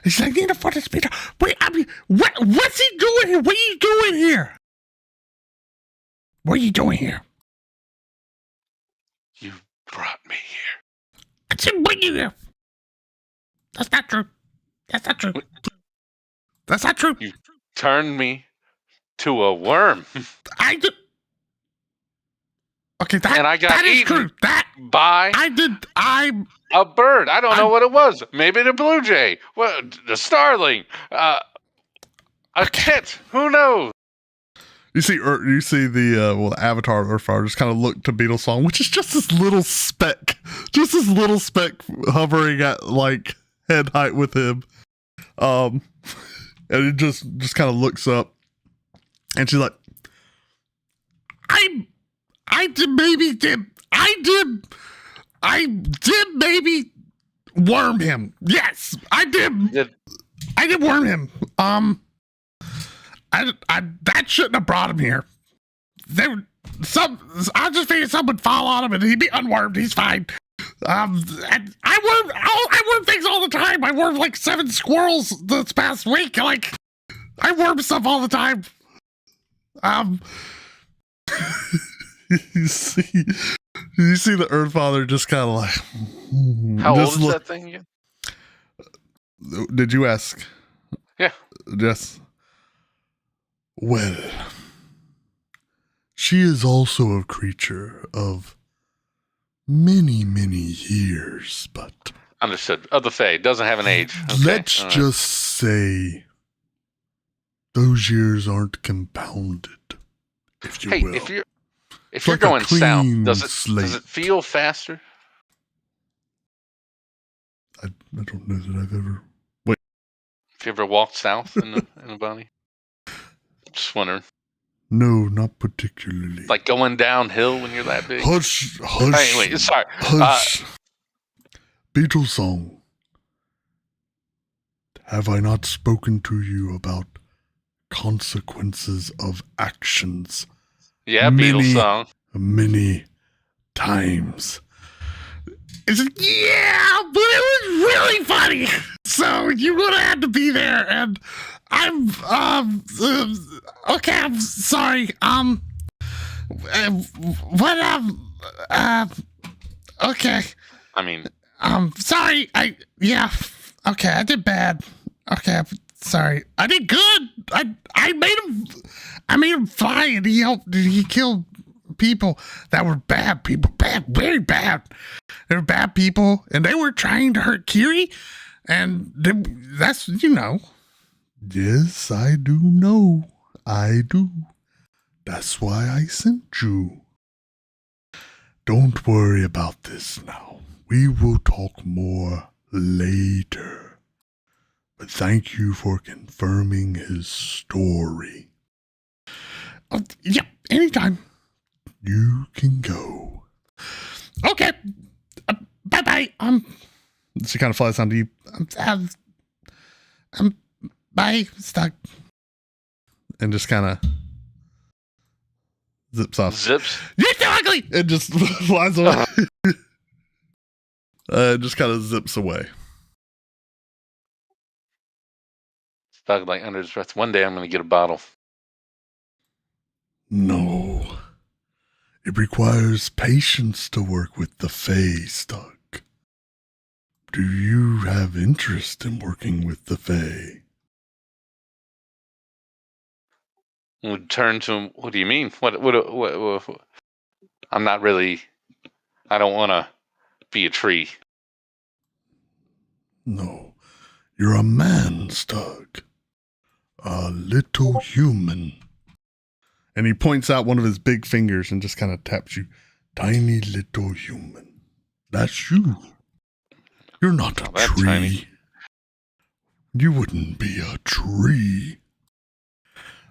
Speaker 1: He's like, "Need a form to speak to." Wait, I mean, what's he doing here? What are you doing here? What are you doing here?
Speaker 2: You brought me here.
Speaker 1: I said, "What are you here?" That's not true. That's not true. That's not true.
Speaker 2: You turned me to a worm.
Speaker 1: I did. Okay,
Speaker 2: And I got
Speaker 1: that is
Speaker 2: eaten.
Speaker 1: true. That
Speaker 2: By
Speaker 1: I'm
Speaker 2: a bird. I don't know what it was. Maybe the blue jay. Well, the starling. A kit. Who knows?
Speaker 1: You see the avatar of Earthfire just kind of look to Beetle Song, which is just this little speck hovering at like head height with him, and it just kind of looks up, and she's like, I did maybe worm him. Yes, I did. I did worm him. I that shouldn't have brought him here. I just figured someone would fall on him and he'd be unwormed. He's fine. And I worm things all the time. I wormed like 7 squirrels this past week. Like, I worm stuff all the time. You see the Earthfather just kind of like.
Speaker 2: How old is that thing again?
Speaker 1: Did you ask?
Speaker 2: Yeah.
Speaker 1: Yes. Well, she is also a creature of many, many years, but...
Speaker 2: Understood. Of the Fae. Doesn't have an age. Okay.
Speaker 1: Let's just say those years aren't compounded, if you will.
Speaker 2: If you're
Speaker 1: like
Speaker 2: going
Speaker 1: a clean
Speaker 2: south, does
Speaker 1: slate.
Speaker 2: it feel faster?
Speaker 1: I don't know that I've ever...
Speaker 2: Have you ever walked south in the body? Just wondering.
Speaker 1: No, not particularly.
Speaker 2: Like going downhill when you're that big?
Speaker 1: Hush.
Speaker 2: Anyway, sorry.
Speaker 1: Hush. Beetle Song. Have I not spoken to you about consequences of actions?
Speaker 2: Yeah, Beetle Song.
Speaker 1: Many times. It's like, yeah, but it was really funny. So you're gonna have to be there, and I'm okay. I'm sorry. Okay.
Speaker 2: I mean,
Speaker 1: sorry. Okay, I did bad. Okay, I'm sorry. I did good. I made him fly, and he killed people that were bad people. Bad, very bad. They were bad people, and they were trying to hurt Kiri, and that's, Yes, I do know. I do. That's why I sent you. Don't worry about this now. We will talk more later. But thank you for confirming his story. Yep, anytime. You can go. Okay. Bye-bye. She kind of flies down to you. Bye. Stuck. And just kind of zips off.
Speaker 2: Zips?
Speaker 1: You're so ugly! It just flies away. Just kind of zips away.
Speaker 2: Stug, like, under his breath, one day I'm going to get a bottle.
Speaker 1: No. It requires patience to work with the Fae, Stug. Do you have interest in working with the Fae?
Speaker 2: Would turn to him. What do you mean? What? I'm not really. I don't want to be a tree.
Speaker 1: No. You're a man, Stug. A little human. And he points out one of his big fingers and just kind of taps you. Tiny little human. That's you. You're not a tree. Tiny. You wouldn't be a tree.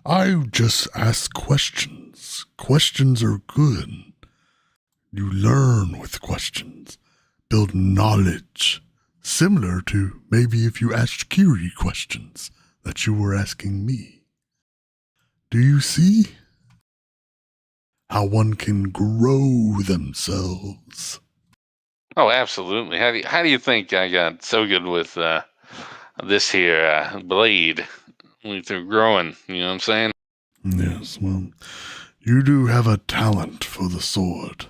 Speaker 1: I just ask questions. Questions are good. You learn with questions. Build knowledge. Similar to maybe if you asked Kiri questions that you were asking me. Do you see how one can grow themselves?
Speaker 2: Oh, absolutely. How do you think I got so good with this here blade through growing? You know what I'm saying?
Speaker 1: Yes, well, you do have a talent for the sword.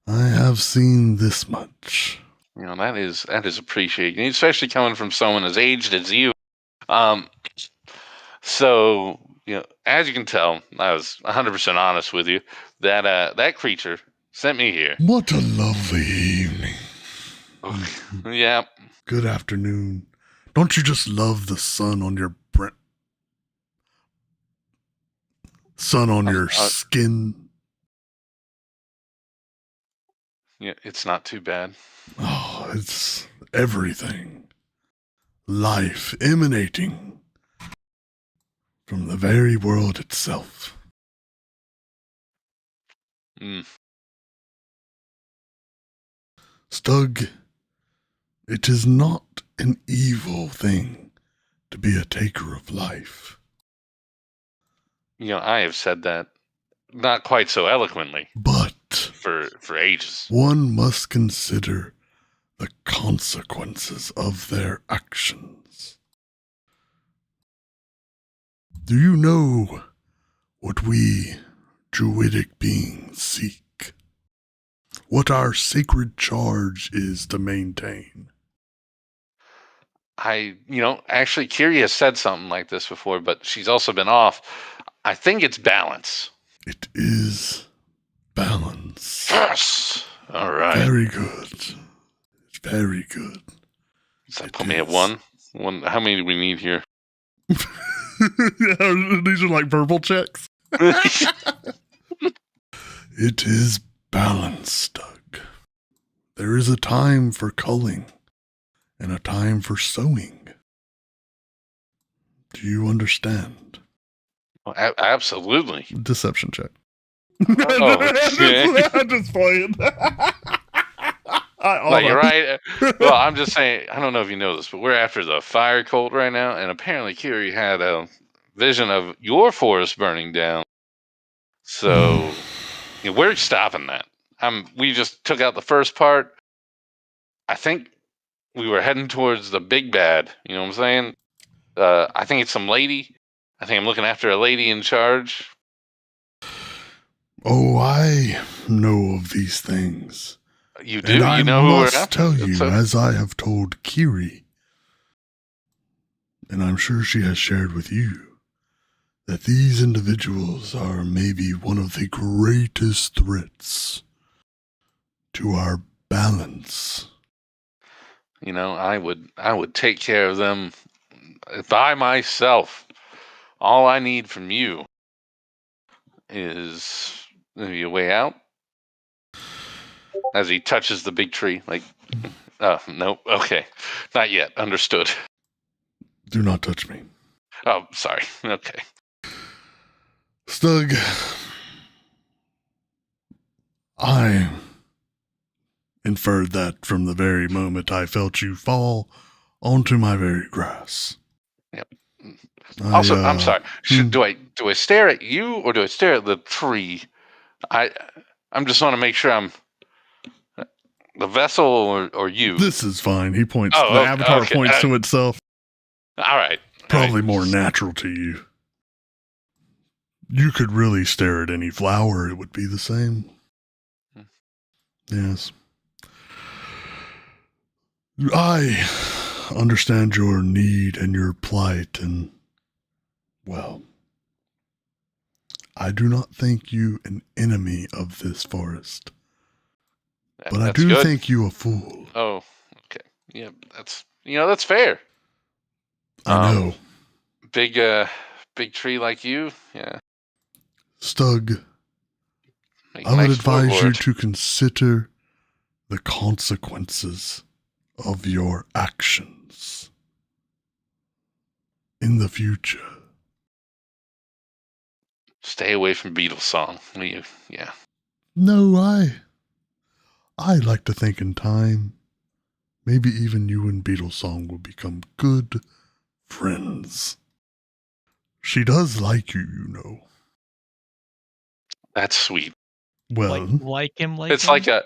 Speaker 1: I have seen this much.
Speaker 2: You know, that is appreciated, especially coming from someone as aged as you. So, you know, as you can tell, I was 100% honest with you. That creature sent me here.
Speaker 1: What a lovely evening.
Speaker 2: Yeah.
Speaker 1: Good afternoon. Don't you just love the sun on your skin?
Speaker 2: Yeah, it's not too bad.
Speaker 1: Oh, it's everything. Life emanating from the very world itself. Stug, it is not an evil thing to be a taker of life.
Speaker 2: You know, I have said that not quite so eloquently.
Speaker 1: But
Speaker 2: for ages.
Speaker 1: One must consider the consequences of their actions. Do you know what we druidic beings seek? What our sacred charge is to maintain?
Speaker 2: Actually, Kiri has said something like this before, but she's also been off. I think it's balance.
Speaker 1: It is balance.
Speaker 2: Yes! All right.
Speaker 1: Very good. Very good.
Speaker 2: Does that put me at one? How many do we need here?
Speaker 1: These are like verbal checks. It is balance, Doug. There is a time for culling and a time for sowing. Do you understand?
Speaker 2: Well, absolutely.
Speaker 1: Deception check.
Speaker 2: Okay.
Speaker 1: I'm just playing.
Speaker 2: You're right. Well, I'm just saying, I don't know if you know this, but we're after the fire cult right now, and apparently Kiri had a vision of your forest burning down. So we're stopping that. We just took out the first part. I think we were heading towards the big bad. You know what I'm saying? I think it's some lady. I think I'm looking after a lady in charge.
Speaker 1: Oh, I know of these things.
Speaker 2: You do? And you know who we're after?
Speaker 1: I must tell you, as I have told Kiri, and I'm sure she has shared with you, that these individuals are maybe one of the greatest threats to our balance.
Speaker 2: You know, I would take care of them by myself. All I need from you is maybe a way out. As he touches the big tree, like, nope, okay, not yet, understood.
Speaker 1: Do not touch me.
Speaker 2: Oh, sorry, okay.
Speaker 1: Stug, I inferred that from the very moment I felt you fall onto my very grass.
Speaker 2: Yep. Also, I'm sorry. Do I stare at you or do I stare at the tree? I'm just want to make sure I'm the vessel or you.
Speaker 1: This is fine. He points. The avatar points to itself.
Speaker 2: All right.
Speaker 1: probably more natural to you. You could really stare at any flower, it would be the same. Yes. I understand your need and your plight, and, well, I do not think you an enemy of this forest. But I do think you a fool.
Speaker 2: Oh, okay. Yeah, that's fair.
Speaker 1: I know.
Speaker 2: Big tree like you, yeah.
Speaker 1: Stug,
Speaker 2: Make
Speaker 1: I would
Speaker 2: nice
Speaker 1: advise you
Speaker 2: floorboard.
Speaker 1: to consider the consequences of your actions in the future.
Speaker 2: Stay away from Beatles song. Yeah.
Speaker 1: No, I like to think in time, maybe even you and Beetlesong will become good friends. She does like you, you know.
Speaker 2: That's sweet.
Speaker 1: Well,
Speaker 6: like him.
Speaker 2: It's
Speaker 6: him?
Speaker 2: like an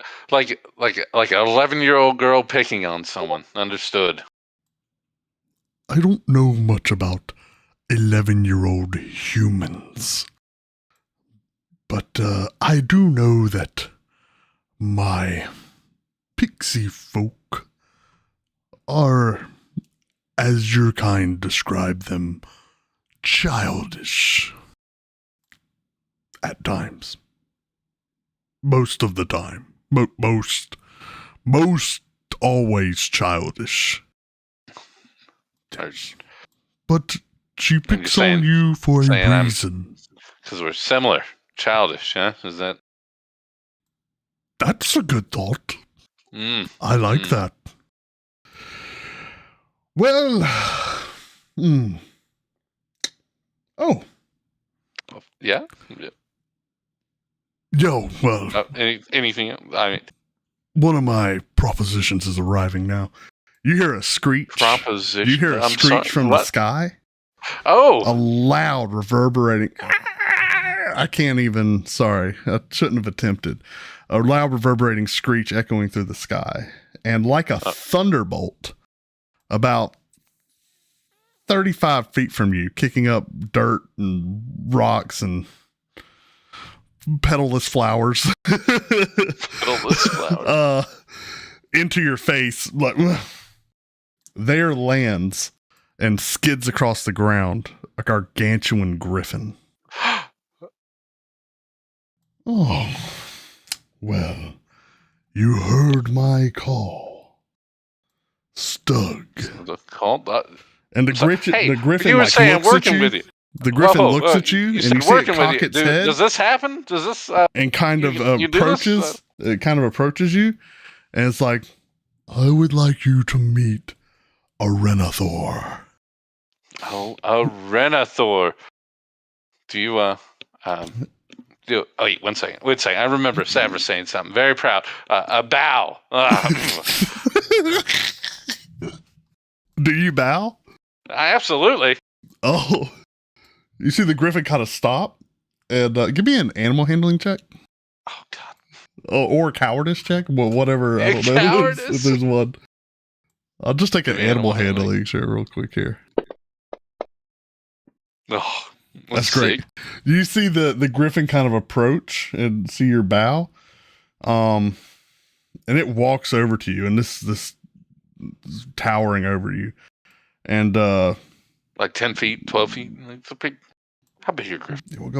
Speaker 2: 11-year-old girl picking on someone. Understood.
Speaker 1: I don't know much about 11-year-old humans. But I do know that my pixie folk are, as your kind describe them, childish. At times. Most of the time. Most always childish. But she picks on you for a reason.
Speaker 2: Because we're similar. Childish, huh? Is that?
Speaker 1: That's a good thought. I like that. Well, Oh.
Speaker 2: Yeah?
Speaker 1: Yo, well.
Speaker 2: Anything? I mean,
Speaker 1: one of my propositions is arriving now. You hear a screech.
Speaker 2: Proposition?
Speaker 1: You hear a screech from the sky.
Speaker 2: Oh.
Speaker 1: A loud, reverberating. I can't even. Sorry. I shouldn't have attempted. A loud, reverberating screech echoing through the sky. And like a thunderbolt, about 35 feet from you, kicking up dirt and rocks and petalless flowers.
Speaker 2: Petalless flowers.
Speaker 1: Into your face. Like, there lands and skids across the ground a gargantuan griffin. Oh, well, you heard my call, Stug.
Speaker 2: The call?
Speaker 1: And the griffin
Speaker 2: you were
Speaker 1: like,
Speaker 2: saying
Speaker 1: looks
Speaker 2: working
Speaker 1: at you.
Speaker 2: with you.
Speaker 1: The griffin looks at you, and you see it cock its head.
Speaker 2: Does this happen? Does this?
Speaker 1: And kind of approaches. It kind of approaches you, and it's like, I would like you to meet a Renathor.
Speaker 2: Oh, a Renathor. Do you Oh, wait, one second. I remember Savra saying something. Very proud. A bow.
Speaker 1: Do you bow?
Speaker 2: Absolutely.
Speaker 1: Oh. You see the griffin kind of stop and give me an animal handling check.
Speaker 2: Oh, God.
Speaker 1: Or a cowardice check. Well, whatever. I don't know if there's one. I'll just take an animal handling check real quick here.
Speaker 2: Oh,
Speaker 1: that's great. You see the griffin kind of approach and see your bow. And it walks over to you, and this is towering over you. And
Speaker 2: like 10 feet, 12 feet. It's a big. How big are your griffins?
Speaker 1: We'll go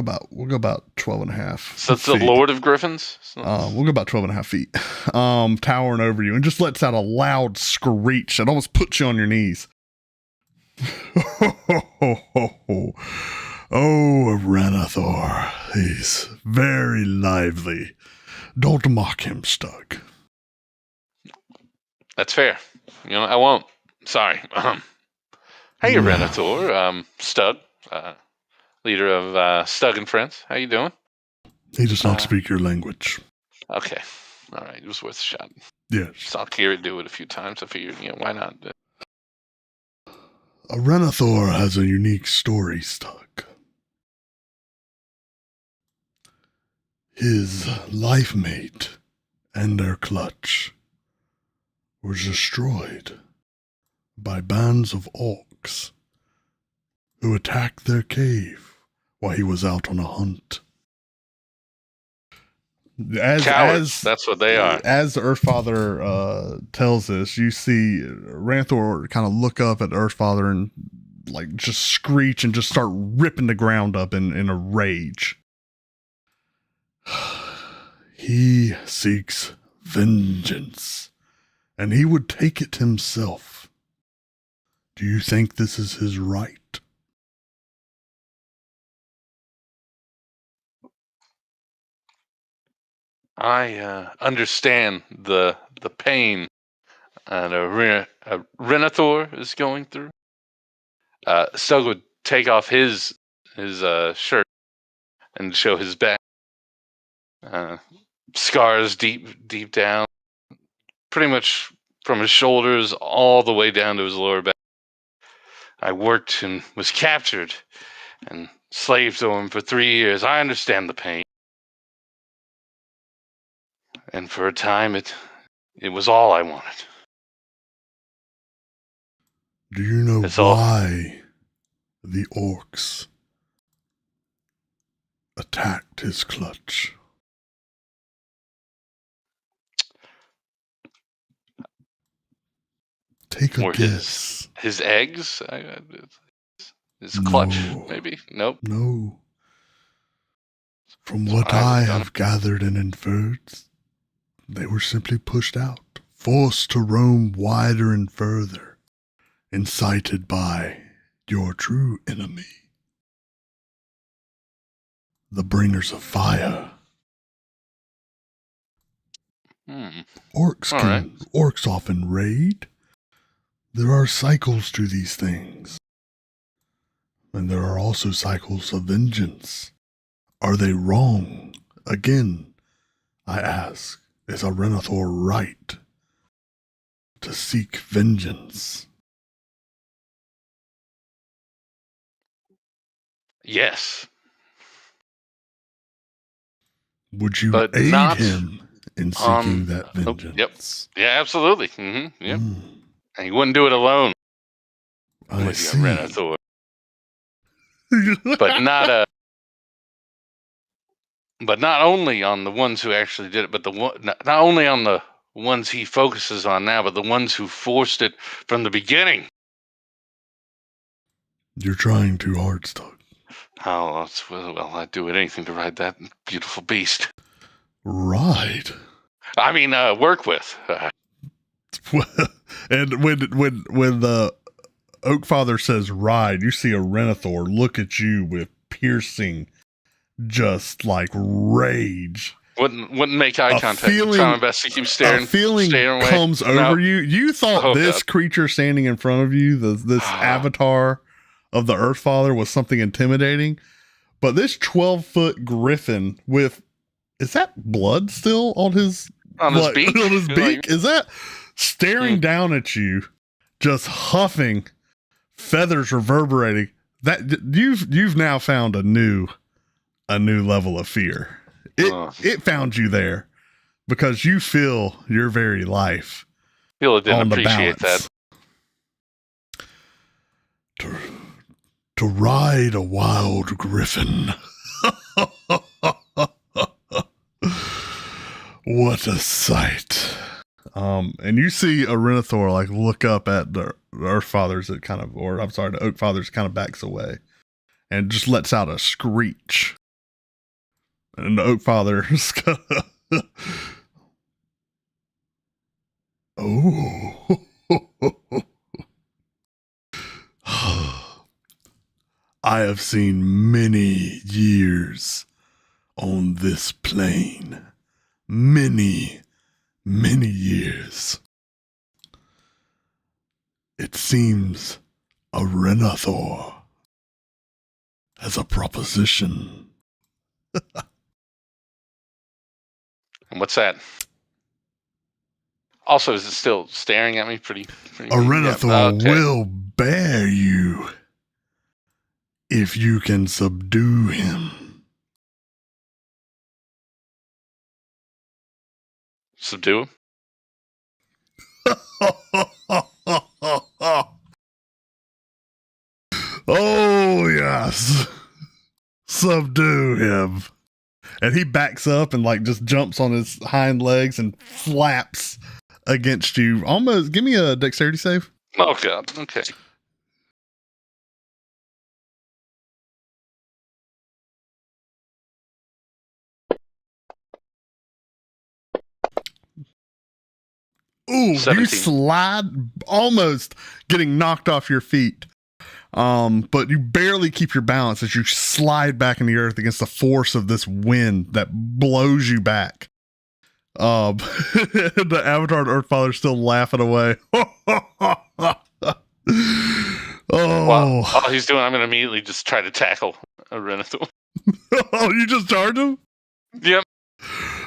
Speaker 1: about 12 and a half.
Speaker 2: So it's the Lord of Griffins?
Speaker 1: We'll go about 12 and a half feet. Towering over you, and just lets out a loud screech that almost puts you on your knees. Oh, Renathor. He's very lively. Don't mock him, Stug.
Speaker 2: That's fair. I won't. Sorry. Hey, Renathor. Stug. Leader of Stug and Friends. How you doing?
Speaker 1: He does not speak your language.
Speaker 2: Okay. All right. It was worth a shot.
Speaker 1: Yes.
Speaker 2: Saw Kira do it a few times. I figured, why not?
Speaker 1: A Renathor has a unique story, Stug. His life mate and their clutch was destroyed by bands of orcs who attacked their cave while he was out on a hunt.
Speaker 2: Cowards, that's what they are.
Speaker 1: As the Earthfather tells this, you see Ranthor kind of look up at the Earthfather and like just screech and just start ripping the ground up in a rage. He seeks vengeance, and he would take it himself. Do you think this is his right?
Speaker 2: I understand the pain that a Renathor is going through. Stug would take off his shirt and show his back. Scars deep down, pretty much from his shoulders all the way down to his lower back. I worked and was captured and slaved to him for 3 years. I understand the pain. And for a time, it was all I wanted.
Speaker 1: Do you know why the orcs attacked his clutch? Take a guess.
Speaker 2: His eggs? His clutch, maybe? Nope.
Speaker 1: No. From what I have gathered and inferred, they were simply pushed out, forced to roam wider and further, incited by your true enemy, the bringers of fire. Orcs often raid. There are cycles to these things. And there are also cycles of vengeance. Are they wrong? Again, I ask, is a Renathor right to seek vengeance?
Speaker 2: Yes.
Speaker 1: Would you aid him in seeking that vengeance?
Speaker 2: Yep. Yeah, absolutely. Mm-hmm. Yep. And he wouldn't do it alone.
Speaker 1: I see.
Speaker 2: Renathor. But not only on the ones who actually did it, but not only on the ones he focuses on now, but the ones who forced it from the beginning.
Speaker 1: You're trying too hard, Stug.
Speaker 2: Oh, well, I'd do anything to ride that beautiful beast.
Speaker 1: Ride?
Speaker 2: I mean, work with.
Speaker 1: And when the Oakfather says ride, you see a Renathor look at you with piercing, just like rage.
Speaker 2: Wouldn't make eye contact. Try my best to keep staring.
Speaker 1: A feeling
Speaker 2: staring away.
Speaker 1: comes over you. You thought this creature standing in front of you, this avatar of the Earthfather, was something intimidating, but this 12-foot griffin with, is that blood still on his
Speaker 2: beak?
Speaker 1: On his beak? Is that staring down at you, just huffing, feathers reverberating? That you've now found a new level of fear. It found you there because you feel your very life.
Speaker 2: Feel it didn't appreciate that.
Speaker 1: To ride a wild griffin. What a sight. And you see a Renathor like look up at the Earthfathers that the Oakfathers kind of backs away and just lets out a screech. And the Oakfather's I have seen many years on this plane. Many, many years. It seems a Renathor has a proposition.
Speaker 2: And what's that? Also, is it still staring at me pretty
Speaker 1: a Renathor will bear you if you can subdue him.
Speaker 2: Subdue him?
Speaker 1: Oh, Yes. Subdue him. And he backs up and like just jumps on his hind legs and flaps against you. Almost. Give me a dexterity save.
Speaker 2: Oh god. Okay.
Speaker 1: Ooh,
Speaker 2: 17.
Speaker 1: you slide, almost getting knocked off your feet. But you barely keep your balance as you slide back in the earth against the force of this wind that blows you back. The Avatar and Earthfather's still laughing away.
Speaker 2: Well, all he's doing, I'm going to immediately just try to tackle a Renathor.
Speaker 1: Oh, you just charged him?
Speaker 2: Yep.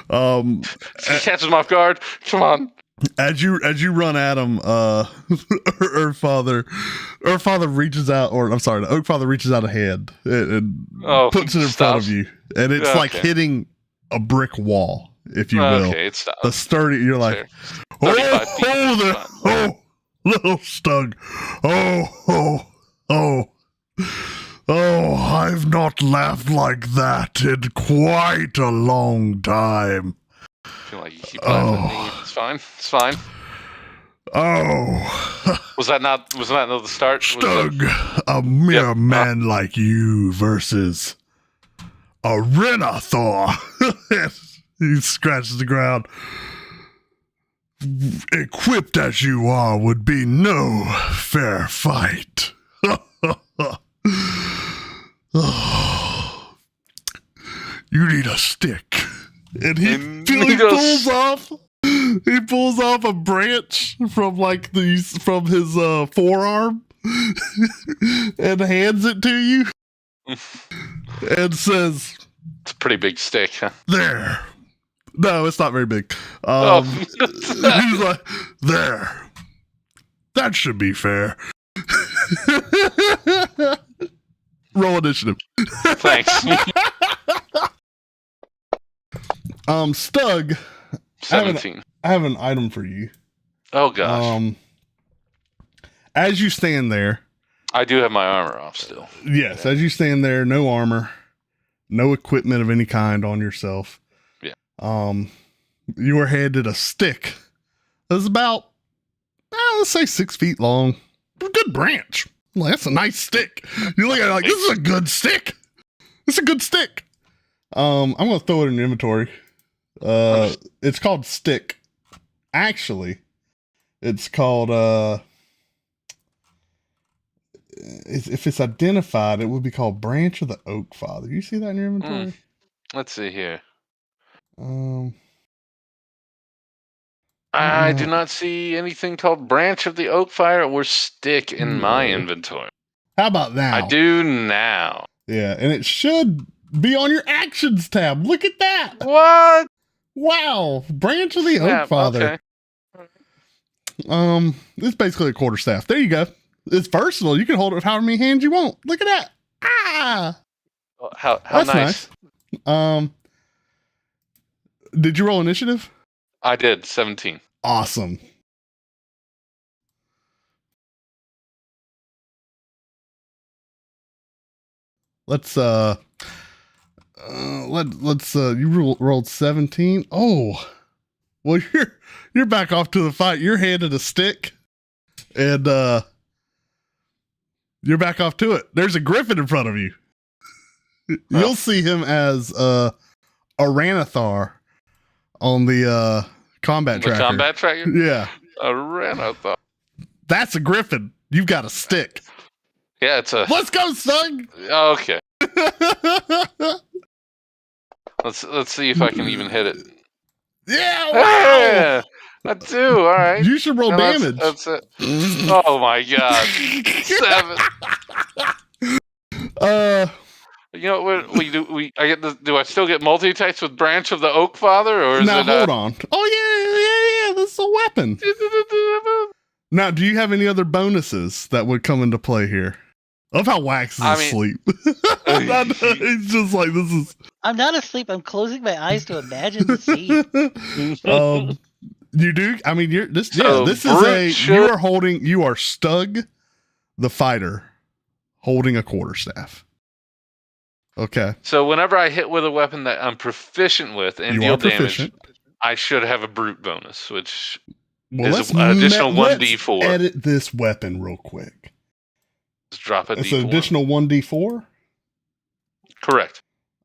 Speaker 2: He catches him off guard. Come on.
Speaker 1: As you run at him, Earthfather reaches out, or I'm sorry, the Oakfather reaches out a hand and puts it in front of you, and it's like hitting a brick wall, if you will.
Speaker 2: Okay, it stops.
Speaker 1: The sturdy, you're like, oh, little Stug, oh, I've not laughed like that in quite a long time.
Speaker 2: I feel like you keep laughing at me. It's fine. It's fine.
Speaker 1: Oh.
Speaker 2: Was that not the start?
Speaker 1: Stug, a mere man like you versus a Renathor. He scratches the ground. Equipped as you are would be no fair fight. You need a stick. And he pulls off a branch from his forearm and hands it to you and says,
Speaker 2: it's a pretty big stick, huh?
Speaker 1: There. No, it's not very big. He's like, there. That should be fair. Roll initiative.
Speaker 2: Thanks.
Speaker 1: Stug.
Speaker 2: 17.
Speaker 1: I have an item for you.
Speaker 2: Oh gosh.
Speaker 1: As you stand there,
Speaker 2: I do have my armor off still.
Speaker 1: Yes, as you stand there, no armor, no equipment of any kind on yourself.
Speaker 2: Yeah.
Speaker 1: You are handed a stick that's about, let's say 6 feet long. A good branch. Like, that's a nice stick. You look at it like, this is a good stick. It's a good stick. I'm gonna throw it in your inventory. It's called stick. Actually, it's called if it's identified, it would be called Branch of the Oakfather. You see that in your inventory?
Speaker 2: Let's see here.
Speaker 1: I
Speaker 2: do not see anything called Branch of the Oakfire or Stick in my inventory.
Speaker 1: How about now?
Speaker 2: I do now.
Speaker 1: Yeah, and it should be on your actions tab. Look at that.
Speaker 2: What?
Speaker 1: Wow. Branch of the Oakfather.
Speaker 2: Okay.
Speaker 1: It's basically a quarterstaff. There you go. It's versatile. You can hold it with however many hands you want. Look at that. Ah.
Speaker 2: How
Speaker 1: That's
Speaker 2: nice.
Speaker 1: Did you roll initiative?
Speaker 2: I did. 17.
Speaker 1: Awesome. Let's you rolled 17. Oh, well, you're back off to the fight. You're handed a stick, and you're back off to it. There's a griffin in front of you. You'll see him as a Ranathar on the combat tracker.
Speaker 2: Combat tracker?
Speaker 1: Yeah.
Speaker 2: A Ranathar.
Speaker 1: That's a griffin. You've got a stick.
Speaker 2: Yeah, it's a...
Speaker 1: Let's go, son!
Speaker 2: Okay. Let's see if I can even hit it.
Speaker 1: Yeah, wow!
Speaker 2: Yeah, I do, alright.
Speaker 1: You should roll damage.
Speaker 2: That's it. Oh my god. 7. You know what we do? I get the. Do I still get multi-attacks with Branch of the Oakfather, or is
Speaker 1: now,
Speaker 2: it?
Speaker 1: Hold on. Oh yeah. This is a weapon. Now, do you have any other bonuses that would come into play here? Of how Wax is asleep. It's just like this is.
Speaker 4: I'm not asleep. I'm closing my eyes to imagine the scene.
Speaker 1: You do. I mean, you're this.
Speaker 2: So
Speaker 1: Yeah, this is a. You are Stug, the fighter, holding a quarterstaff. Okay.
Speaker 2: So whenever I hit with a weapon that I'm proficient with and deal damage, I should have a brute bonus, which is an additional 1d4.
Speaker 1: Let's edit this weapon real quick.
Speaker 2: Just drop a
Speaker 1: it's
Speaker 2: d4.
Speaker 1: an additional 1d4?
Speaker 2: Correct.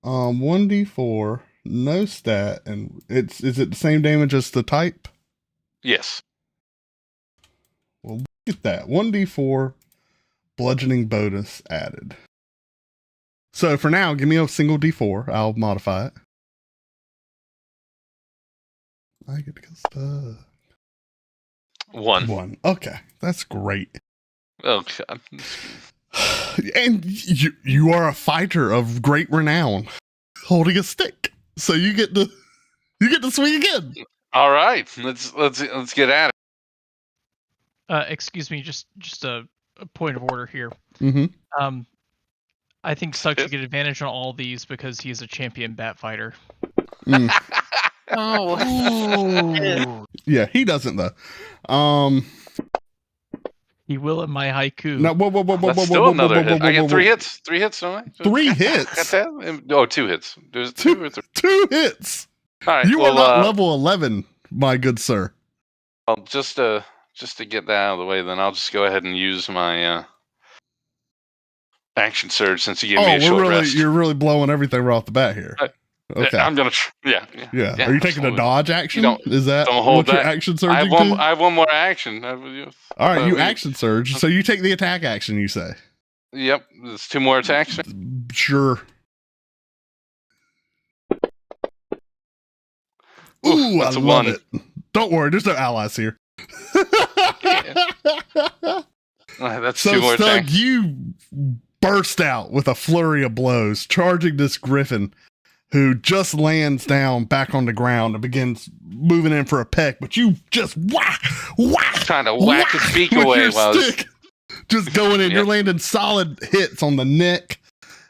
Speaker 1: 1d4, no stat, and is it the same damage as the type?
Speaker 2: Yes.
Speaker 1: Well, look at that. 1d4 bludgeoning bonus added. So for now, give me a single d4. I'll modify it. I get to go stuck.
Speaker 2: 1.
Speaker 1: Okay, that's great.
Speaker 2: Oh God.
Speaker 1: And you are a fighter of great renown, holding a stick. So you get to swing again.
Speaker 2: All right, let's get at it.
Speaker 6: Excuse me, just a point of order here.
Speaker 1: Mm-hmm.
Speaker 6: I think Suck should get advantage on all these because he's a champion bat fighter.
Speaker 1: Mm.
Speaker 3: Oh.
Speaker 1: Yeah, he doesn't though.
Speaker 6: He will in my haiku.
Speaker 1: No, whoa,
Speaker 2: That's still another hit. I get 3 hits. 3 hits, don't I?
Speaker 1: 3 hits.
Speaker 2: Got that? Oh, 2 hits. There's 2 or 3.
Speaker 1: 2 hits.
Speaker 2: All right.
Speaker 1: You are not level 11, my good sir.
Speaker 2: Well, just to get that out of the way, then I'll just go ahead and use my action surge since you gave me a short rest.
Speaker 1: You're really blowing everything right off the bat here. Okay.
Speaker 2: I'm gonna. Yeah.
Speaker 1: Are you taking a dodge action? Is that
Speaker 2: don't hold
Speaker 1: what
Speaker 2: that.
Speaker 1: your action surge?
Speaker 2: I have one more action.
Speaker 1: All right, you action surge. So you take the attack action. You say.
Speaker 2: Yep. There's 2 more attacks.
Speaker 1: Sure. Ooh,
Speaker 2: that's
Speaker 1: I
Speaker 2: a
Speaker 1: love
Speaker 2: 1.
Speaker 1: it. Don't worry, there's no allies here.
Speaker 2: That's
Speaker 1: so
Speaker 2: 2 more
Speaker 1: Stug,
Speaker 2: attacks.
Speaker 1: you burst out with a flurry of blows, charging this griffin, who just lands down back on the ground and begins moving in for a peck. But you just whack,
Speaker 2: trying to whack his beak away while
Speaker 1: stick, just going in. You're landing solid hits on the neck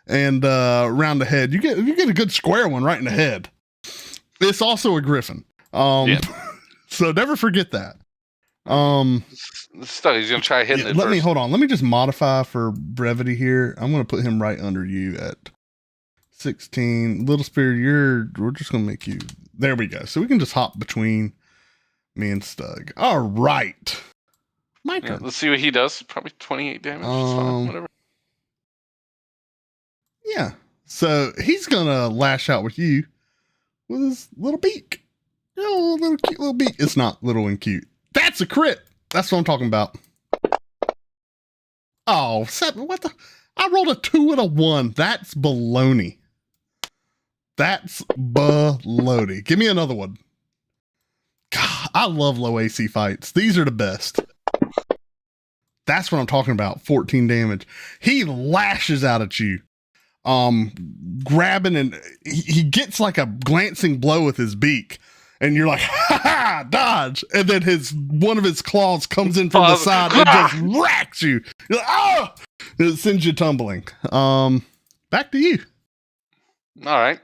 Speaker 1: and around the head. You get a good square one right in the head. It's also a griffin. So never forget that.
Speaker 2: Stug, he's gonna try hitting it.
Speaker 1: Hold on. Let me just modify for brevity here. I'm gonna put him right under you at 16. Little Spirit, we're just gonna make you. There we go. So we can just hop between me and Stug. All right. My turn.
Speaker 2: Let's see what he does. Probably 28 damage. It's fine. Whatever.
Speaker 1: Yeah. So he's gonna lash out with you with his little beak. Oh, little cute little beak. It's not little and cute. That's a crit. That's what I'm talking about. Oh, 7. What the? I rolled a 2 and a 1. That's baloney. That's baloney. Give me another one. God, I love low AC fights. These are the best. That's what I'm talking about. 14 damage. He lashes out at you. Grabbing, and he gets like a glancing blow with his beak. And you're like, ha ha, dodge. And then one of his claws comes in from the side and just racks you. You're like, oh! It sends you tumbling. Back to you.
Speaker 2: All right.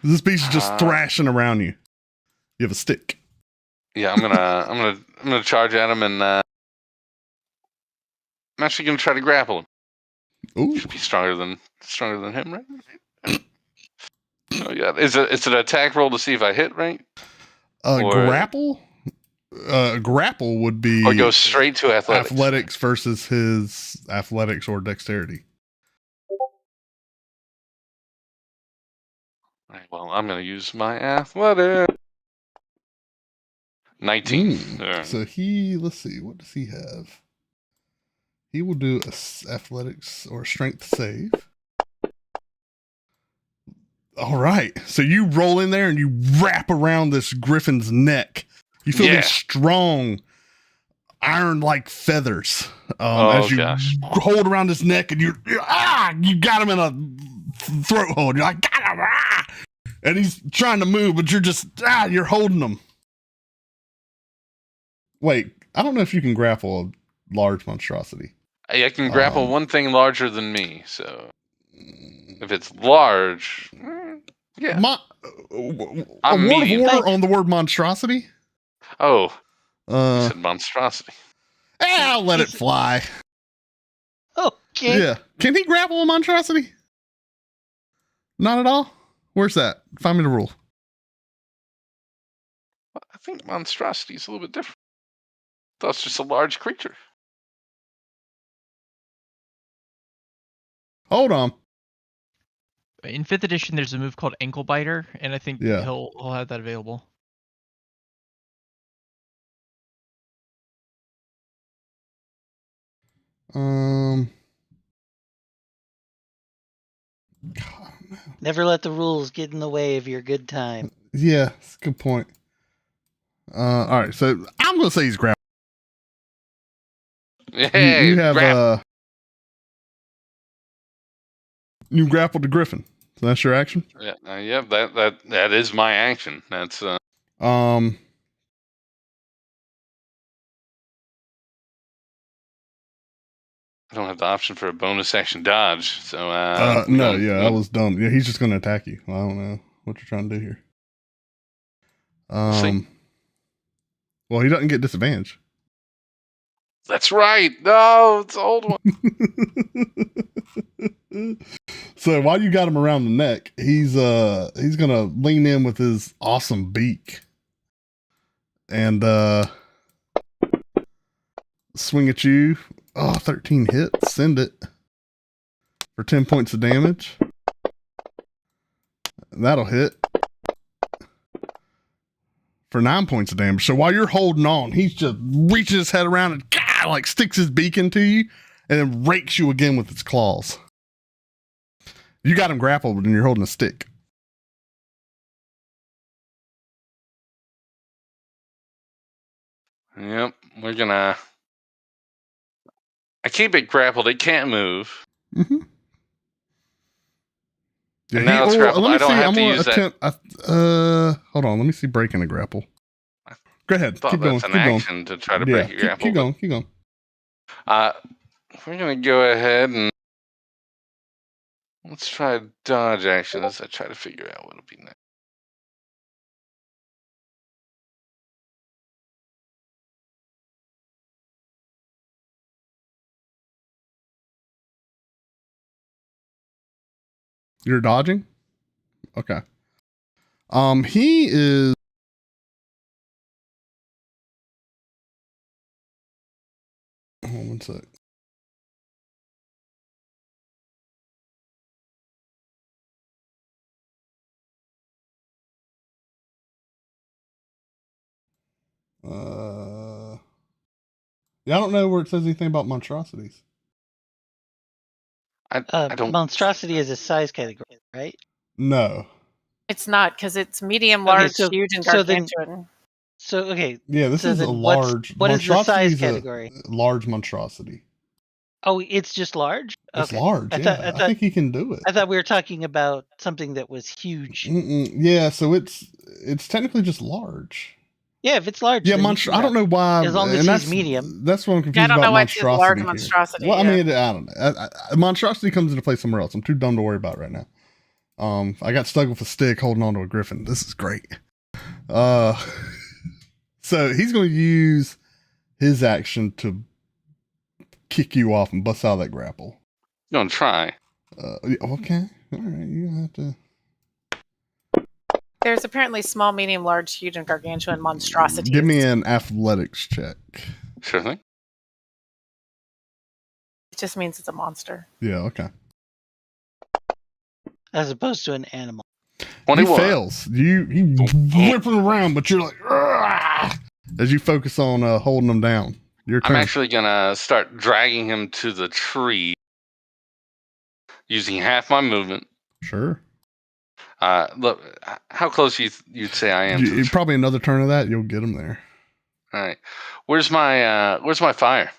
Speaker 1: This beast is just thrashing around you. You have a stick.
Speaker 2: Yeah, I'm gonna charge at him, and I'm actually gonna try to grapple him.
Speaker 1: Ooh.
Speaker 2: Should be stronger than him, right? Oh yeah, it's an attack roll to see if I hit, right?
Speaker 1: Grapple? Grapple would be...
Speaker 2: Or go straight to athletics.
Speaker 1: Athletics versus his athletics or dexterity.
Speaker 2: All right, well, I'm going to use my athletic. 19.
Speaker 1: So let's see, what does he have? He will do a athletics or strength save. All right. So you roll in there and you wrap around this griffin's neck. You feel these strong iron-like feathers as you hold around his neck, and you got him in a throat hold. You're like, got him, and he's trying to move, but you're just you're holding him. Wait, I don't know if you can grapple a large monstrosity.
Speaker 2: I can grapple one thing larger than me, so. If it's large, yeah.
Speaker 1: A word of order on the word monstrosity?
Speaker 2: Oh. You said monstrosity.
Speaker 1: I'll let it fly.
Speaker 4: Okay.
Speaker 1: Yeah. Can he grapple a monstrosity? Not at all? Where's that? Find me the rule.
Speaker 2: I think monstrosity is a little bit different. I thought it's just a large creature.
Speaker 1: Hold on.
Speaker 6: In 5th edition, there's a move called Ankle Biter, and I think
Speaker 1: Yeah.
Speaker 6: he'll have that available.
Speaker 1: God,
Speaker 4: Never let the rules get in the way of your good time.
Speaker 1: yeah, that's a good point. All right, so I'm gonna say he's grappled.
Speaker 2: Hey,
Speaker 1: You have you grappled the griffin. So that's your action.
Speaker 2: Yeah, that is my action. That's I don't have the option for a bonus action dodge, so
Speaker 1: no, that was dumb. Yeah, he's just gonna attack you. I don't know what you're trying to do here.
Speaker 2: See.
Speaker 1: Well, he doesn't get disadvantage.
Speaker 2: That's right. No, it's an old one.
Speaker 1: So while you got him around the neck, he's gonna lean in with his awesome beak and swing at you. Oh, 13 hits. Send it for 10 points of damage. That'll hit for 9 points of damage. So while you're holding on, he's just reaches his head around and like sticks his beak into you and then rakes you again with its claws. You got him grappled and you're holding a stick.
Speaker 2: Yep, we're gonna. I keep it grappled. It can't move.
Speaker 1: Mm-hmm. Yeah,
Speaker 2: And now it's grappled. I don't have to use that.
Speaker 1: Hold on. Let me see breaking a grapple. Go ahead. Keep going.
Speaker 2: That's an action to try to break a grapple.
Speaker 1: Keep going. Keep going.
Speaker 2: We're gonna go ahead and let's try a dodge action as I try to figure out what'll be next.
Speaker 1: You're dodging? Okay. He is. Hold on 1 sec. Yeah, I don't know where it says anything about monstrosities.
Speaker 2: I don't.
Speaker 4: Monstrosity is a size category, right?
Speaker 1: No.
Speaker 3: It's not, because it's medium, large, huge, and gargantuan.
Speaker 1: Yeah, this is a large.
Speaker 4: What is the size
Speaker 1: monstrosity is a
Speaker 4: category?
Speaker 1: large monstrosity.
Speaker 4: Oh, it's just large?
Speaker 1: It's
Speaker 4: Okay.
Speaker 1: large. I think he can do it.
Speaker 4: I thought we were talking about something that was huge.
Speaker 1: Yeah, so it's technically just large.
Speaker 4: Yeah, if it's large.
Speaker 1: Yeah, I don't know why.
Speaker 4: As long as he's medium.
Speaker 1: That's what I'm confused
Speaker 3: Yeah, I don't
Speaker 1: about
Speaker 3: know why it's
Speaker 1: monstrosity.
Speaker 3: large
Speaker 1: here.
Speaker 3: monstrosity.
Speaker 1: Well, I mean, I don't know. Monstrosity comes into play somewhere else. I'm too dumb to worry about right now. I got stuck with a stick holding on to a griffin. This is great. So he's going to use his action to kick you off and bust out of that grapple.
Speaker 2: Gonna try.
Speaker 1: Okay. All right. You have to.
Speaker 3: There's apparently small, medium, large, huge, and gargantuan monstrosities.
Speaker 1: Give me an athletics check.
Speaker 2: Sure thing.
Speaker 3: It just means it's a monster.
Speaker 1: Yeah. Okay.
Speaker 4: As opposed to an animal.
Speaker 2: 21.
Speaker 1: He fails. You whipping around, but you're like, "Argh!" as you focus on holding him down. Your turn.
Speaker 2: I'm actually gonna start dragging him to the tree using half my movement.
Speaker 1: Sure.
Speaker 2: Look, how close you'd say I am?
Speaker 1: You probably another turn of that, you'll get him there.
Speaker 2: All right. Where's my fire?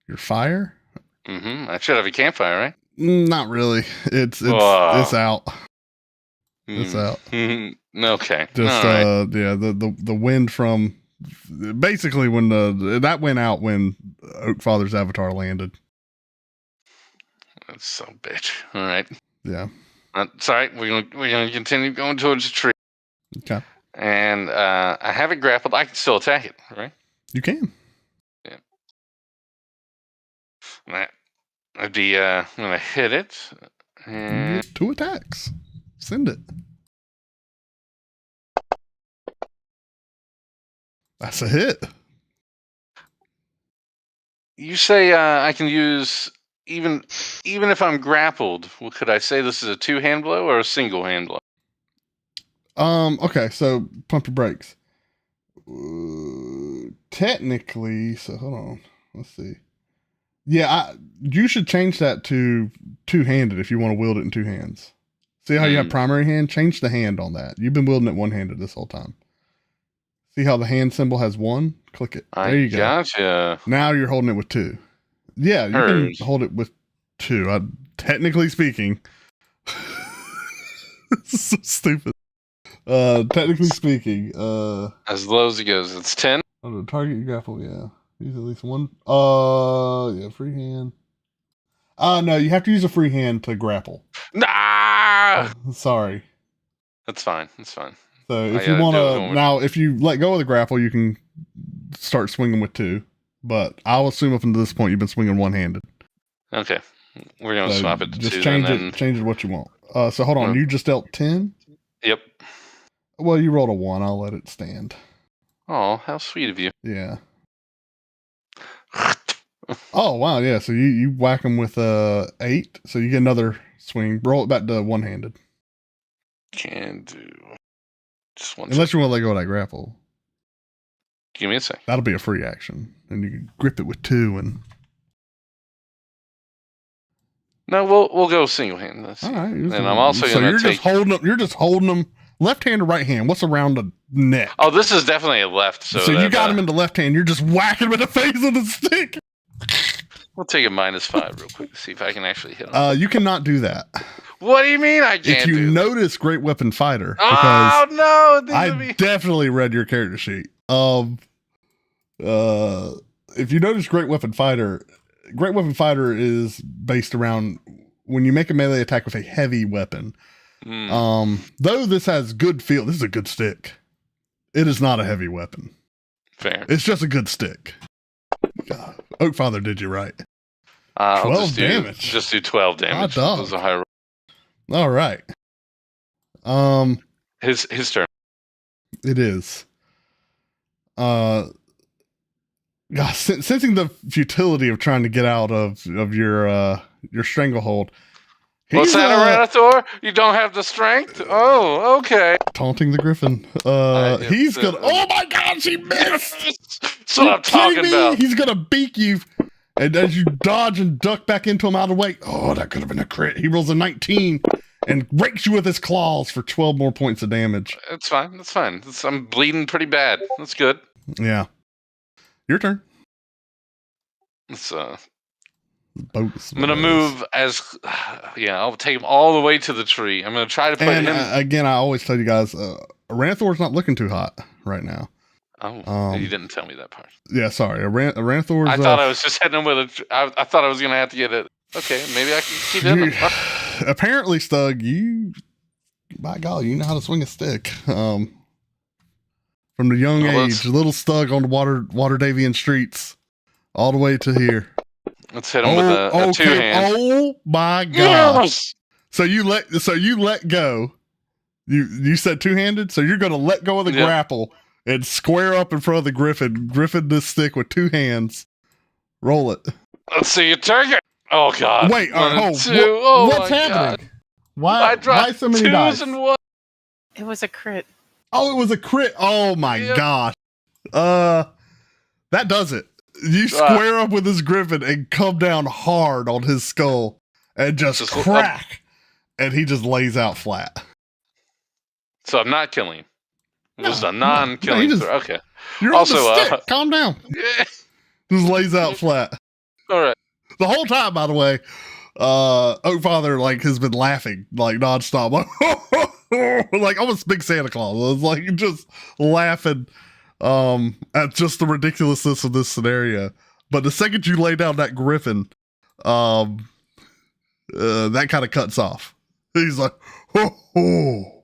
Speaker 1: Your fire?
Speaker 2: Mm-hmm. I should have a campfire, right?
Speaker 1: Not really. It's out. It's out.
Speaker 2: Okay.
Speaker 1: Just
Speaker 2: right.
Speaker 1: the wind from basically when that went out when Oakfather's avatar landed.
Speaker 2: That's so bitch. All right.
Speaker 1: Yeah.
Speaker 2: It's all right. We're gonna continue going towards the tree.
Speaker 1: Okay.
Speaker 2: And I have it grappled. I can still attack it, right?
Speaker 1: You can.
Speaker 2: Yeah. I'd be I'm gonna hit it,
Speaker 1: You
Speaker 2: And
Speaker 1: get 2 attacks. Send it. That's a hit.
Speaker 2: you say I can use even if I'm grappled. Well, could I say this is a 2-hand blow or a single hand blow?
Speaker 1: Okay, so pump your brakes. Technically, so hold on. Let's see. Yeah, you should change that to 2-handed if you want to wield it in 2 hands. See how you have primary hand? Change the hand on that. You've been wielding it 1-handed this whole time. See how the hand symbol has 1? Click it. There you go.
Speaker 2: Gotcha.
Speaker 1: Now you're holding it with 2. Yeah, you can hold it with 2. Technically speaking, this is so stupid. Technically speaking,
Speaker 2: as low as it goes, it's 10.
Speaker 1: On the target you grapple, yeah. Use at least 1. Yeah, free hand. No, you have to use a free hand to grapple.
Speaker 2: Nah.
Speaker 1: Sorry.
Speaker 2: That's fine. That's fine.
Speaker 1: So if you want to now, if you let go of the grapple, you can start swinging with 2. But I'll assume up until this point you've been swinging 1-handed.
Speaker 2: Okay, we're gonna swap it to
Speaker 1: just
Speaker 2: 2.
Speaker 1: Change
Speaker 2: then.
Speaker 1: it. Change it what you want. So hold on. You just dealt 10.
Speaker 2: Yep.
Speaker 1: Well, you rolled a 1. I'll let it stand.
Speaker 2: Oh, how sweet of you.
Speaker 1: Yeah. Oh wow, yeah. So you whack them with 8, so you get another swing. Roll it back to 1-handed.
Speaker 2: Can do. Just one.
Speaker 1: Unless you want to let go of that grapple.
Speaker 2: Give me a sec.
Speaker 1: That'll be a free action, and you can grip it with 2 and.
Speaker 2: No, we'll go single hand.
Speaker 1: All right.
Speaker 2: And I'm also
Speaker 1: so
Speaker 2: gonna
Speaker 1: you're
Speaker 2: take.
Speaker 1: Just holding them. You're just holding them. Left hand or right hand? What's around the neck?
Speaker 2: Oh, this is definitely a left. So
Speaker 1: you got him in the left hand. You're just whacking him in the face with a stick.
Speaker 2: We'll take a -5 real quick to see if I can actually hit him.
Speaker 1: You cannot do that.
Speaker 2: What do you mean I can't?
Speaker 1: If you notice, Great Weapon Fighter.
Speaker 2: Oh no!
Speaker 1: I definitely read your character sheet. If you notice, Great Weapon Fighter is based around when you make a melee attack with a heavy weapon. Though this has good feel, this is a good stick. It is not a heavy weapon.
Speaker 2: Fair.
Speaker 1: It's just a good stick. God, Oakfather did you right.
Speaker 2: 12
Speaker 1: damage.
Speaker 2: Just do 12 damage.
Speaker 1: Dog.
Speaker 2: That was a high roll.
Speaker 1: All right.
Speaker 2: His turn.
Speaker 1: It is. God, sensing the futility of trying to get out of your stranglehold.
Speaker 2: What's that, Aranathor? You don't have the strength? Oh, okay.
Speaker 1: Taunting the griffin. He's gonna. Oh my gosh, he missed!
Speaker 2: That's what I'm talking about.
Speaker 1: He's gonna beak you, and as you dodge and duck back into him out of the way. Oh, that could have been a crit. He rolls a 19 and rakes you with his claws for 12 more points of damage.
Speaker 2: It's fine. That's fine. I'm bleeding pretty bad. That's good.
Speaker 1: Yeah. Your turn.
Speaker 2: It's
Speaker 1: Bogus.
Speaker 2: I'm gonna move I'll take him all the way to the tree. I'm gonna try to put him.
Speaker 1: Again, I always tell you guys, Aranthor's not looking too hot right now.
Speaker 2: Oh, you didn't tell me that part.
Speaker 1: Yeah, sorry. Aranthor's.
Speaker 2: I thought I was just heading him with I thought I was gonna have to get it. Okay, maybe I can keep it.
Speaker 1: Apparently, Stug, by God, you know how to swing a stick. From the young age, little Stug on the water Davian streets, all the way to here.
Speaker 2: Let's hit him with a 2-hand.
Speaker 1: Oh my God! Yes! So you let go. You said 2-handed, so you're going to let go of the grapple and square up in front of the griffin. Griffin this stick with 2 hands. Roll it.
Speaker 2: Let's see you take it. Oh God!
Speaker 1: Wait, what's happening?
Speaker 2: God.
Speaker 1: Why so many dice?
Speaker 2: And 1.
Speaker 3: It was a crit.
Speaker 1: Oh, it was a crit. Oh my gosh. That does it. You square up with this griffin and come down hard on his skull and just crack, and he just lays out flat.
Speaker 2: So I'm not killing him. It was a non-killing throw. Okay.
Speaker 1: You're also on the stick. Calm down.
Speaker 2: Yeah.
Speaker 1: Just lays out flat.
Speaker 2: All right.
Speaker 1: The whole time, by the way, Oakfather has been laughing nonstop, like almost big Santa Claus. It's like just laughing. At just the ridiculousness of this scenario. But the second you lay down that griffin, that kind of cuts off. He's like, oh.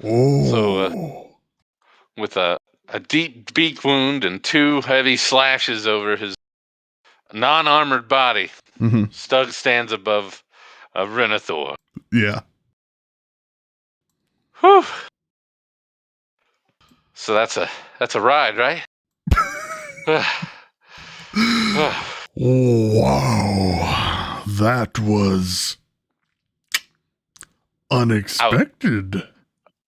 Speaker 2: So, with a deep beak wound and 2 heavy slashes over his non-armored body,
Speaker 1: Mm-hmm.
Speaker 2: Stug stands above a Renathor.
Speaker 1: Yeah.
Speaker 2: Whew. So that's a ride, right?
Speaker 1: Wow. That was unexpected.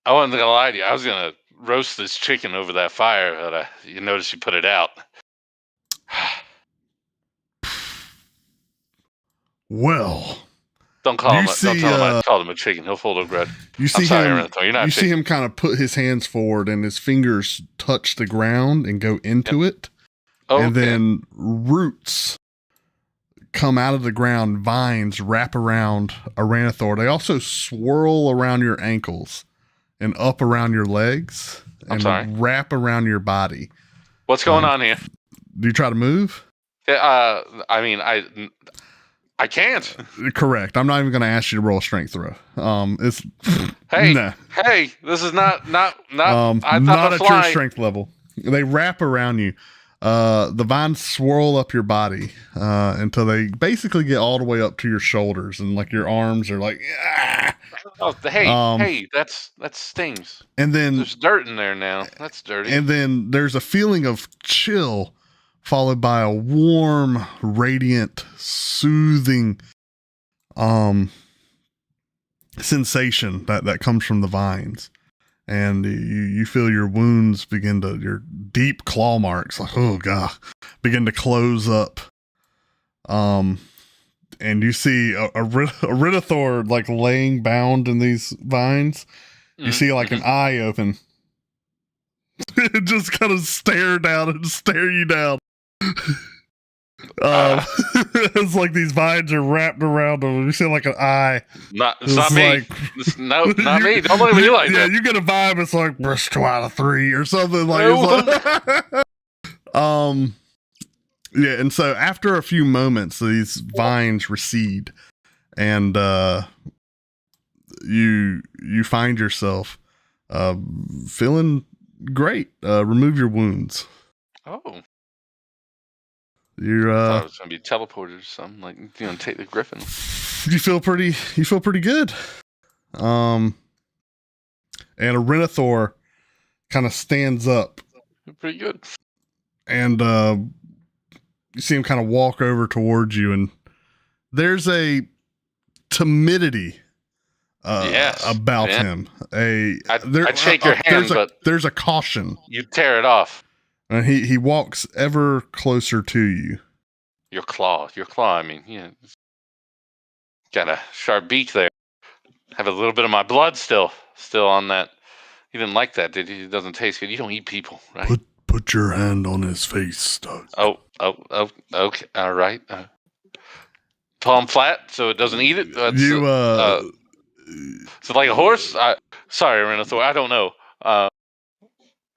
Speaker 2: I wasn't gonna lie to you. I was gonna roast this chicken over that fire, but you notice you put it out.
Speaker 1: Well,
Speaker 2: Don't tell him I called him a chicken. He'll hold a grudge.
Speaker 1: You see
Speaker 2: I'm sorry,
Speaker 1: him.
Speaker 2: Renathor, you're not
Speaker 1: You see him kind of put his hands forward, and his fingers touch the ground and go into it, and then roots come out of the ground. Vines wrap around a Renathor. They also swirl around your ankles and up around your legs, and wrap around your body.
Speaker 2: What's going on here?
Speaker 1: Do you try to move?
Speaker 2: Yeah, I can't.
Speaker 1: Correct. I'm not even going to ask you to roll a strength throw. It's
Speaker 2: hey, this is not
Speaker 1: at your strength level. They wrap around you. The vines swirl up your body until they basically get all the way up to your shoulders, and like your arms are like. Ah!
Speaker 2: Oh, hey, that stings.
Speaker 1: And then
Speaker 2: there's dirt in there now. That's dirty.
Speaker 1: And then there's a feeling of chill, followed by a warm, radiant, soothing sensation that comes from the vines. And you feel your wounds your deep claw marks, like, oh God, begin to close up. And you see a Renathor like laying bound in these vines. You see like an eye open. It just kind of stare you down. It's like these vines are wrapped around them. You see like an eye.
Speaker 2: It's not me. Not me. Don't look at me like that.
Speaker 1: Yeah, you get a vibe. It's like burst 2 out of 3 or something like. Yeah, and so after a few moments, these vines recede, and you find yourself feeling great. Remove your wounds.
Speaker 2: Oh.
Speaker 1: You're
Speaker 2: I thought it was gonna be teleported or something, like, take the griffin.
Speaker 1: You feel pretty good. And a Renathor kind of stands up.
Speaker 2: Pretty good.
Speaker 1: And you see him kind of walk over towards you, and there's a timidity about him.
Speaker 2: I'd shake your hand, but
Speaker 1: there's a caution.
Speaker 2: You tear it off.
Speaker 1: And he walks ever closer to you.
Speaker 2: Your claw. I mean, got a sharp beak there. Have a little bit of my blood still on that. You didn't like that, did you? It doesn't taste good. You don't eat people, right?
Speaker 1: Put your hand on his face, Doug.
Speaker 2: Oh, okay, all right. Palm flat, so it doesn't eat it. Is it like a horse? Sorry, Renathor, I don't know.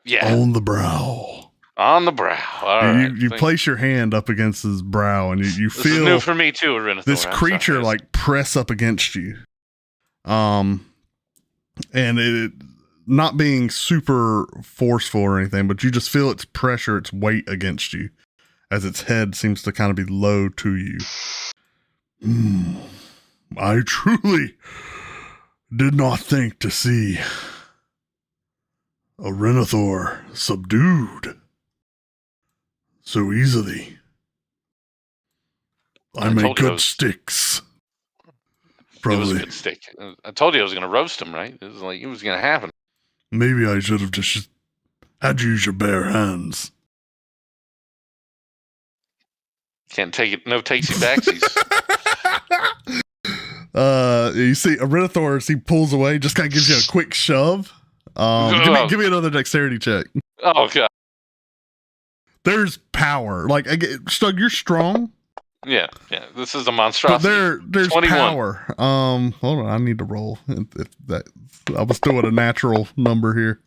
Speaker 2: Yeah.
Speaker 1: On the brow.
Speaker 2: On the brow. All right.
Speaker 1: You place your hand up against his brow, and you feel.
Speaker 2: This is new for me too, Renathor.
Speaker 1: This creature like press up against you. And it not being super forceful or anything, but you just feel its pressure, its weight against you, as its head seems to kind of be low to you. I truly did not think to see a Renathor subdued so easily. I make good sticks. Probably.
Speaker 2: It was a good stick. I told you I was going to roast him, right? It was like it was going to happen.
Speaker 1: Maybe I should have just had you use your bare hands.
Speaker 2: Can't take it. No takesy backsies.
Speaker 1: You see a Renathor as he pulls away, just kind of gives you a quick shove. Give me another dexterity check.
Speaker 2: Oh God.
Speaker 1: There's power. Like, Stug, you're strong.
Speaker 2: Yeah. This is a monstrosity.
Speaker 1: But there's 21. Power. Hold on, I need to roll. I was still at a natural number here.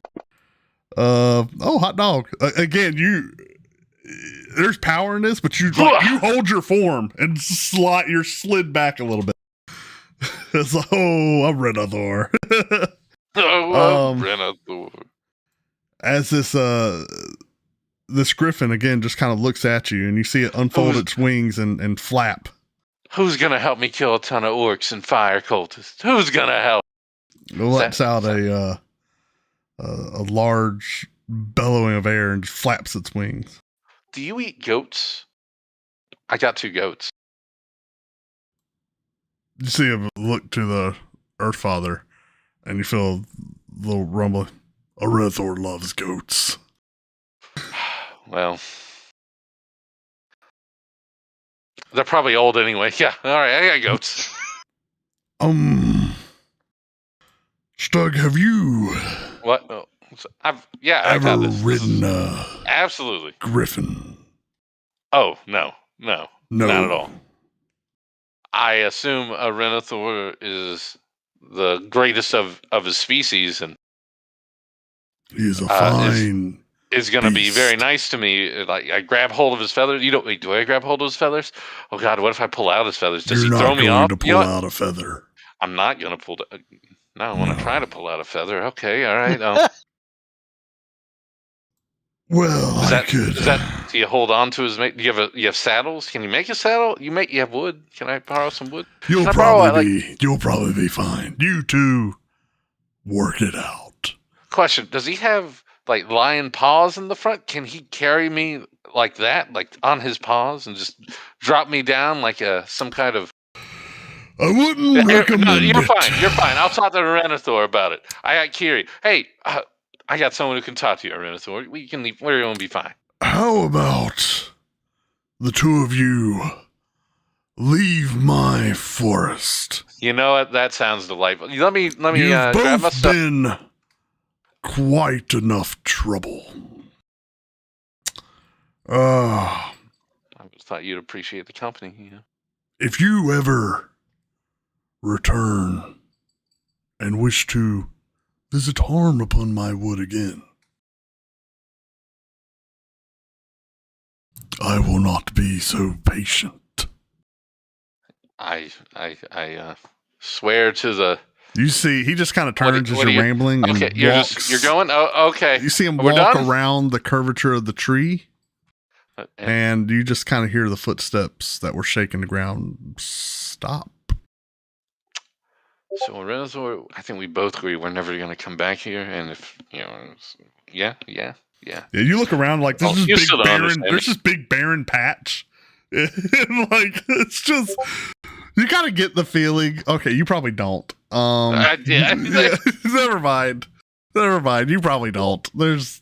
Speaker 1: Hot dog. Again, there's power in this, but you hold your form and you're slid back a little bit. It's like, I'm Renathor.
Speaker 2: Renathor.
Speaker 1: As this griffin again just kind of looks at you, and you see it unfold its wings and flap
Speaker 2: Who's gonna help me kill a ton of orcs and fire cultists? Who's gonna help?
Speaker 1: Lets out a large bellowing of air and flaps its wings.
Speaker 2: Do you eat goats? I got 2 goats.
Speaker 1: You see him look to the Earthfather, and you feel a little rumbling. Arenithor loves goats.
Speaker 2: Well, they're probably old anyway. Yeah, all right, I got goats.
Speaker 1: Stug, have you
Speaker 2: What? Oh, I've
Speaker 1: ever
Speaker 2: got this.
Speaker 1: ridden
Speaker 2: Absolutely.
Speaker 1: griffin?
Speaker 2: Oh, no, not at all.
Speaker 1: No.
Speaker 2: I assume a Renethor is the greatest of his species, and
Speaker 1: He's a fine.
Speaker 2: is going to be
Speaker 1: beast.
Speaker 2: very nice to me. Like, I grab hold of his feathers. Do I grab hold of his feathers? Oh God, what if I pull out his feathers? Does
Speaker 1: You're
Speaker 2: he
Speaker 1: not
Speaker 2: throw me
Speaker 1: going
Speaker 2: off?
Speaker 1: to pull out a feather.
Speaker 2: I'm not going to pull. No, I want to
Speaker 1: No.
Speaker 2: try to pull out a feather. Okay, all right.
Speaker 1: Well,
Speaker 2: Do you hold on to his mate? Do you have saddles? Can you make a saddle? You have wood. Can I borrow some wood?
Speaker 1: You'll probably be fine. You two work it out.
Speaker 2: Question: does he have like lion paws in the front? Can he carry me like that, like on his paws, and just drop me down like some kind of?
Speaker 1: I wouldn't recommend
Speaker 2: No, you're
Speaker 1: it.
Speaker 2: fine. You're fine. I'll talk to Renethor about it. I got Kiri. Hey, I got someone who can talk to you, Renethor. We can leave. We're going to be fine.
Speaker 1: How about the two of you leave my forest?
Speaker 2: You know what? That sounds delightful. Let me
Speaker 1: You've
Speaker 2: grab my
Speaker 1: both
Speaker 2: stuff.
Speaker 1: been quite enough trouble.
Speaker 2: I just thought you'd appreciate the company. You know?
Speaker 1: If you ever return and wish to visit harm upon my wood again, I will not be so patient.
Speaker 2: I swear to the.
Speaker 1: You see, he just kind of turns as you're rambling.
Speaker 2: Okay,
Speaker 1: and
Speaker 2: you're
Speaker 1: walks.
Speaker 2: you're going. Oh, okay.
Speaker 1: You see him
Speaker 2: We're
Speaker 1: walk
Speaker 2: done?
Speaker 1: around the curvature of the tree, and you just kind of hear the footsteps that were shaking the ground stop.
Speaker 2: So Renethor, I think we both agree we're never going to come back here, and if yeah.
Speaker 1: Yeah, you look around like this is
Speaker 2: you
Speaker 1: big
Speaker 2: still don't
Speaker 1: barren.
Speaker 2: understand
Speaker 1: There's
Speaker 2: me.
Speaker 1: this big barren patch. Like it's just you gotta get the feeling. Okay, you probably don't.
Speaker 2: Yeah.
Speaker 1: Never mind. You probably don't. There's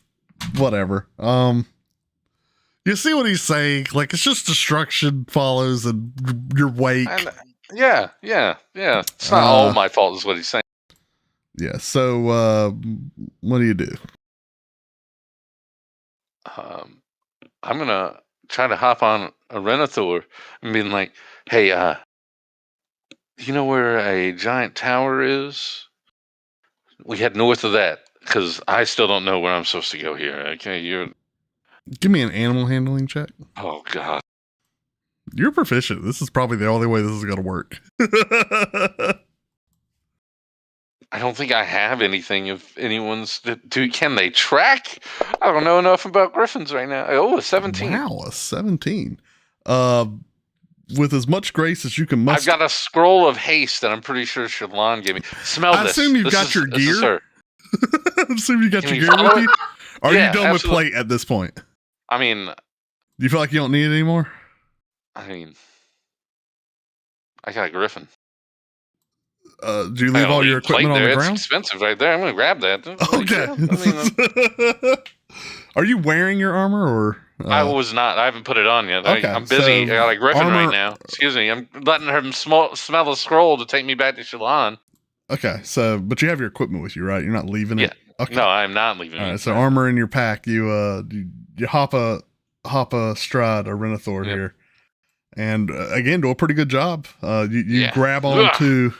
Speaker 1: whatever. You see what he's saying? Like it's just destruction follows and your wake.
Speaker 2: Yeah. It's not all my fault, is what he's saying.
Speaker 1: Yeah. So what do you do?
Speaker 2: I'm gonna try to hop on a Renethor and being like, "Hey, you know where a giant tower is? We head north of that, because I still don't know where I'm supposed to go here." Okay,
Speaker 1: Give me an animal handling check.
Speaker 2: Oh God.
Speaker 1: You're proficient. This is probably the only way this is gonna work.
Speaker 2: I don't think I have anything if anyone's. Can they track? I don't know enough about griffins right now. Oh, a 17.
Speaker 1: Wow, a 17. With as much grace as you can muster.
Speaker 2: I've got a scroll of haste that I'm pretty sure Shalon gave me. Smell this.
Speaker 1: I assume you've got your gear. I assume you got your gear with you. Are you done with plate at this point?
Speaker 2: I mean,
Speaker 1: do you feel like you don't need it anymore?
Speaker 2: I got a griffin.
Speaker 1: Do you leave all your equipment on the ground?
Speaker 2: It's expensive right there. I'm going to grab that.
Speaker 1: Okay. Are you wearing your armor or?
Speaker 2: I was not. I haven't put it on yet.
Speaker 1: Okay,
Speaker 2: I'm busy. I got a griffin
Speaker 1: armor,
Speaker 2: right now. Excuse me. I'm letting her smell the scroll to take me back to Shalon.
Speaker 1: Okay, but you have your equipment with you, right? You're not leaving it?
Speaker 2: Yeah.
Speaker 1: Okay.
Speaker 2: No, I'm not leaving
Speaker 1: it. All right,
Speaker 2: it.
Speaker 1: so armor in your pack. You hop a stride, a Renethor here. And again, do a pretty good job. You grab onto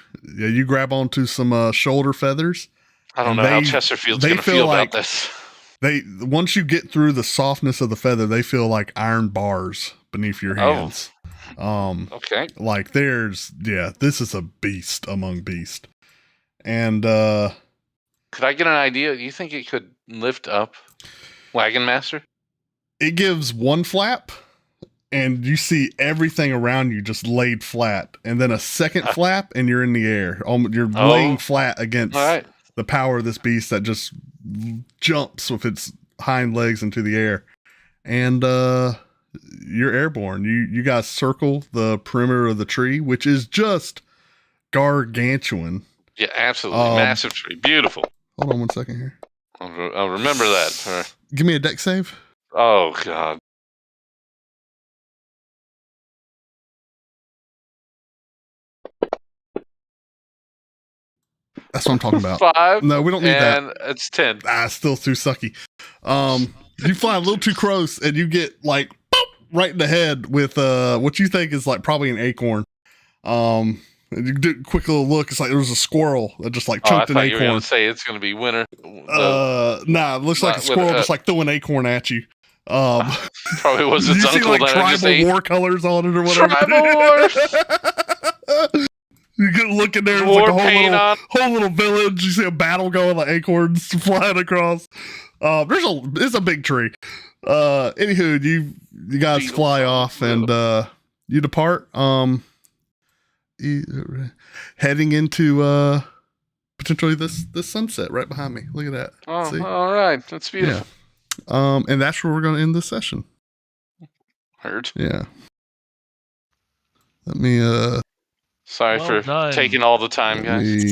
Speaker 1: some shoulder feathers.
Speaker 2: I don't know how Chesterfield's going to feel about this.
Speaker 1: Once you get through the softness of the feather, they feel like iron bars beneath your hands.
Speaker 2: Okay.
Speaker 1: Like this is a beast among beasts. And
Speaker 2: could I get an idea? Do you think it could lift up Wagon Master?
Speaker 1: It gives one flap. and you see everything around you just laid flat, and then a second flap, and you're in the air. You're laying flat against the power of this beast that just jumps with its hind legs into the air, and you're airborne. You guys circle the perimeter of the tree, which is just gargantuan.
Speaker 2: Yeah, absolutely massive tree, beautiful.
Speaker 1: Hold on 1 second here.
Speaker 2: I'll remember that.
Speaker 1: Give me a deck save.
Speaker 2: Oh God.
Speaker 1: That's what I'm talking about.
Speaker 2: 5.
Speaker 1: No, we don't need that.
Speaker 2: And it's 10.
Speaker 1: Still too sucky. You fly a little too close, and you get like boop, right in the head with what you think is like probably an acorn. And you do a quick little look. It's like there was a squirrel that just like chunked an acorn.
Speaker 2: You were going to say it's going to be winter.
Speaker 1: Nah, it looks like a squirrel just like threw an acorn at you.
Speaker 2: Probably was its
Speaker 1: you
Speaker 2: uncle
Speaker 1: see like tribal war colors on it or whatever.
Speaker 2: Tribal wars.
Speaker 1: You get looking there, it's like a whole little village. You see a battle going, like acorns flying across. It's a big tree. Anywho, you guys fly off and you depart. Heading into potentially this sunset right behind me. Look at that.
Speaker 2: Oh,
Speaker 1: see?
Speaker 2: All right, that's beautiful.
Speaker 1: Yeah. And that's where we're going to end this session.
Speaker 2: Heard.
Speaker 1: Yeah. Let me
Speaker 2: Sorry for taking all the time, guys.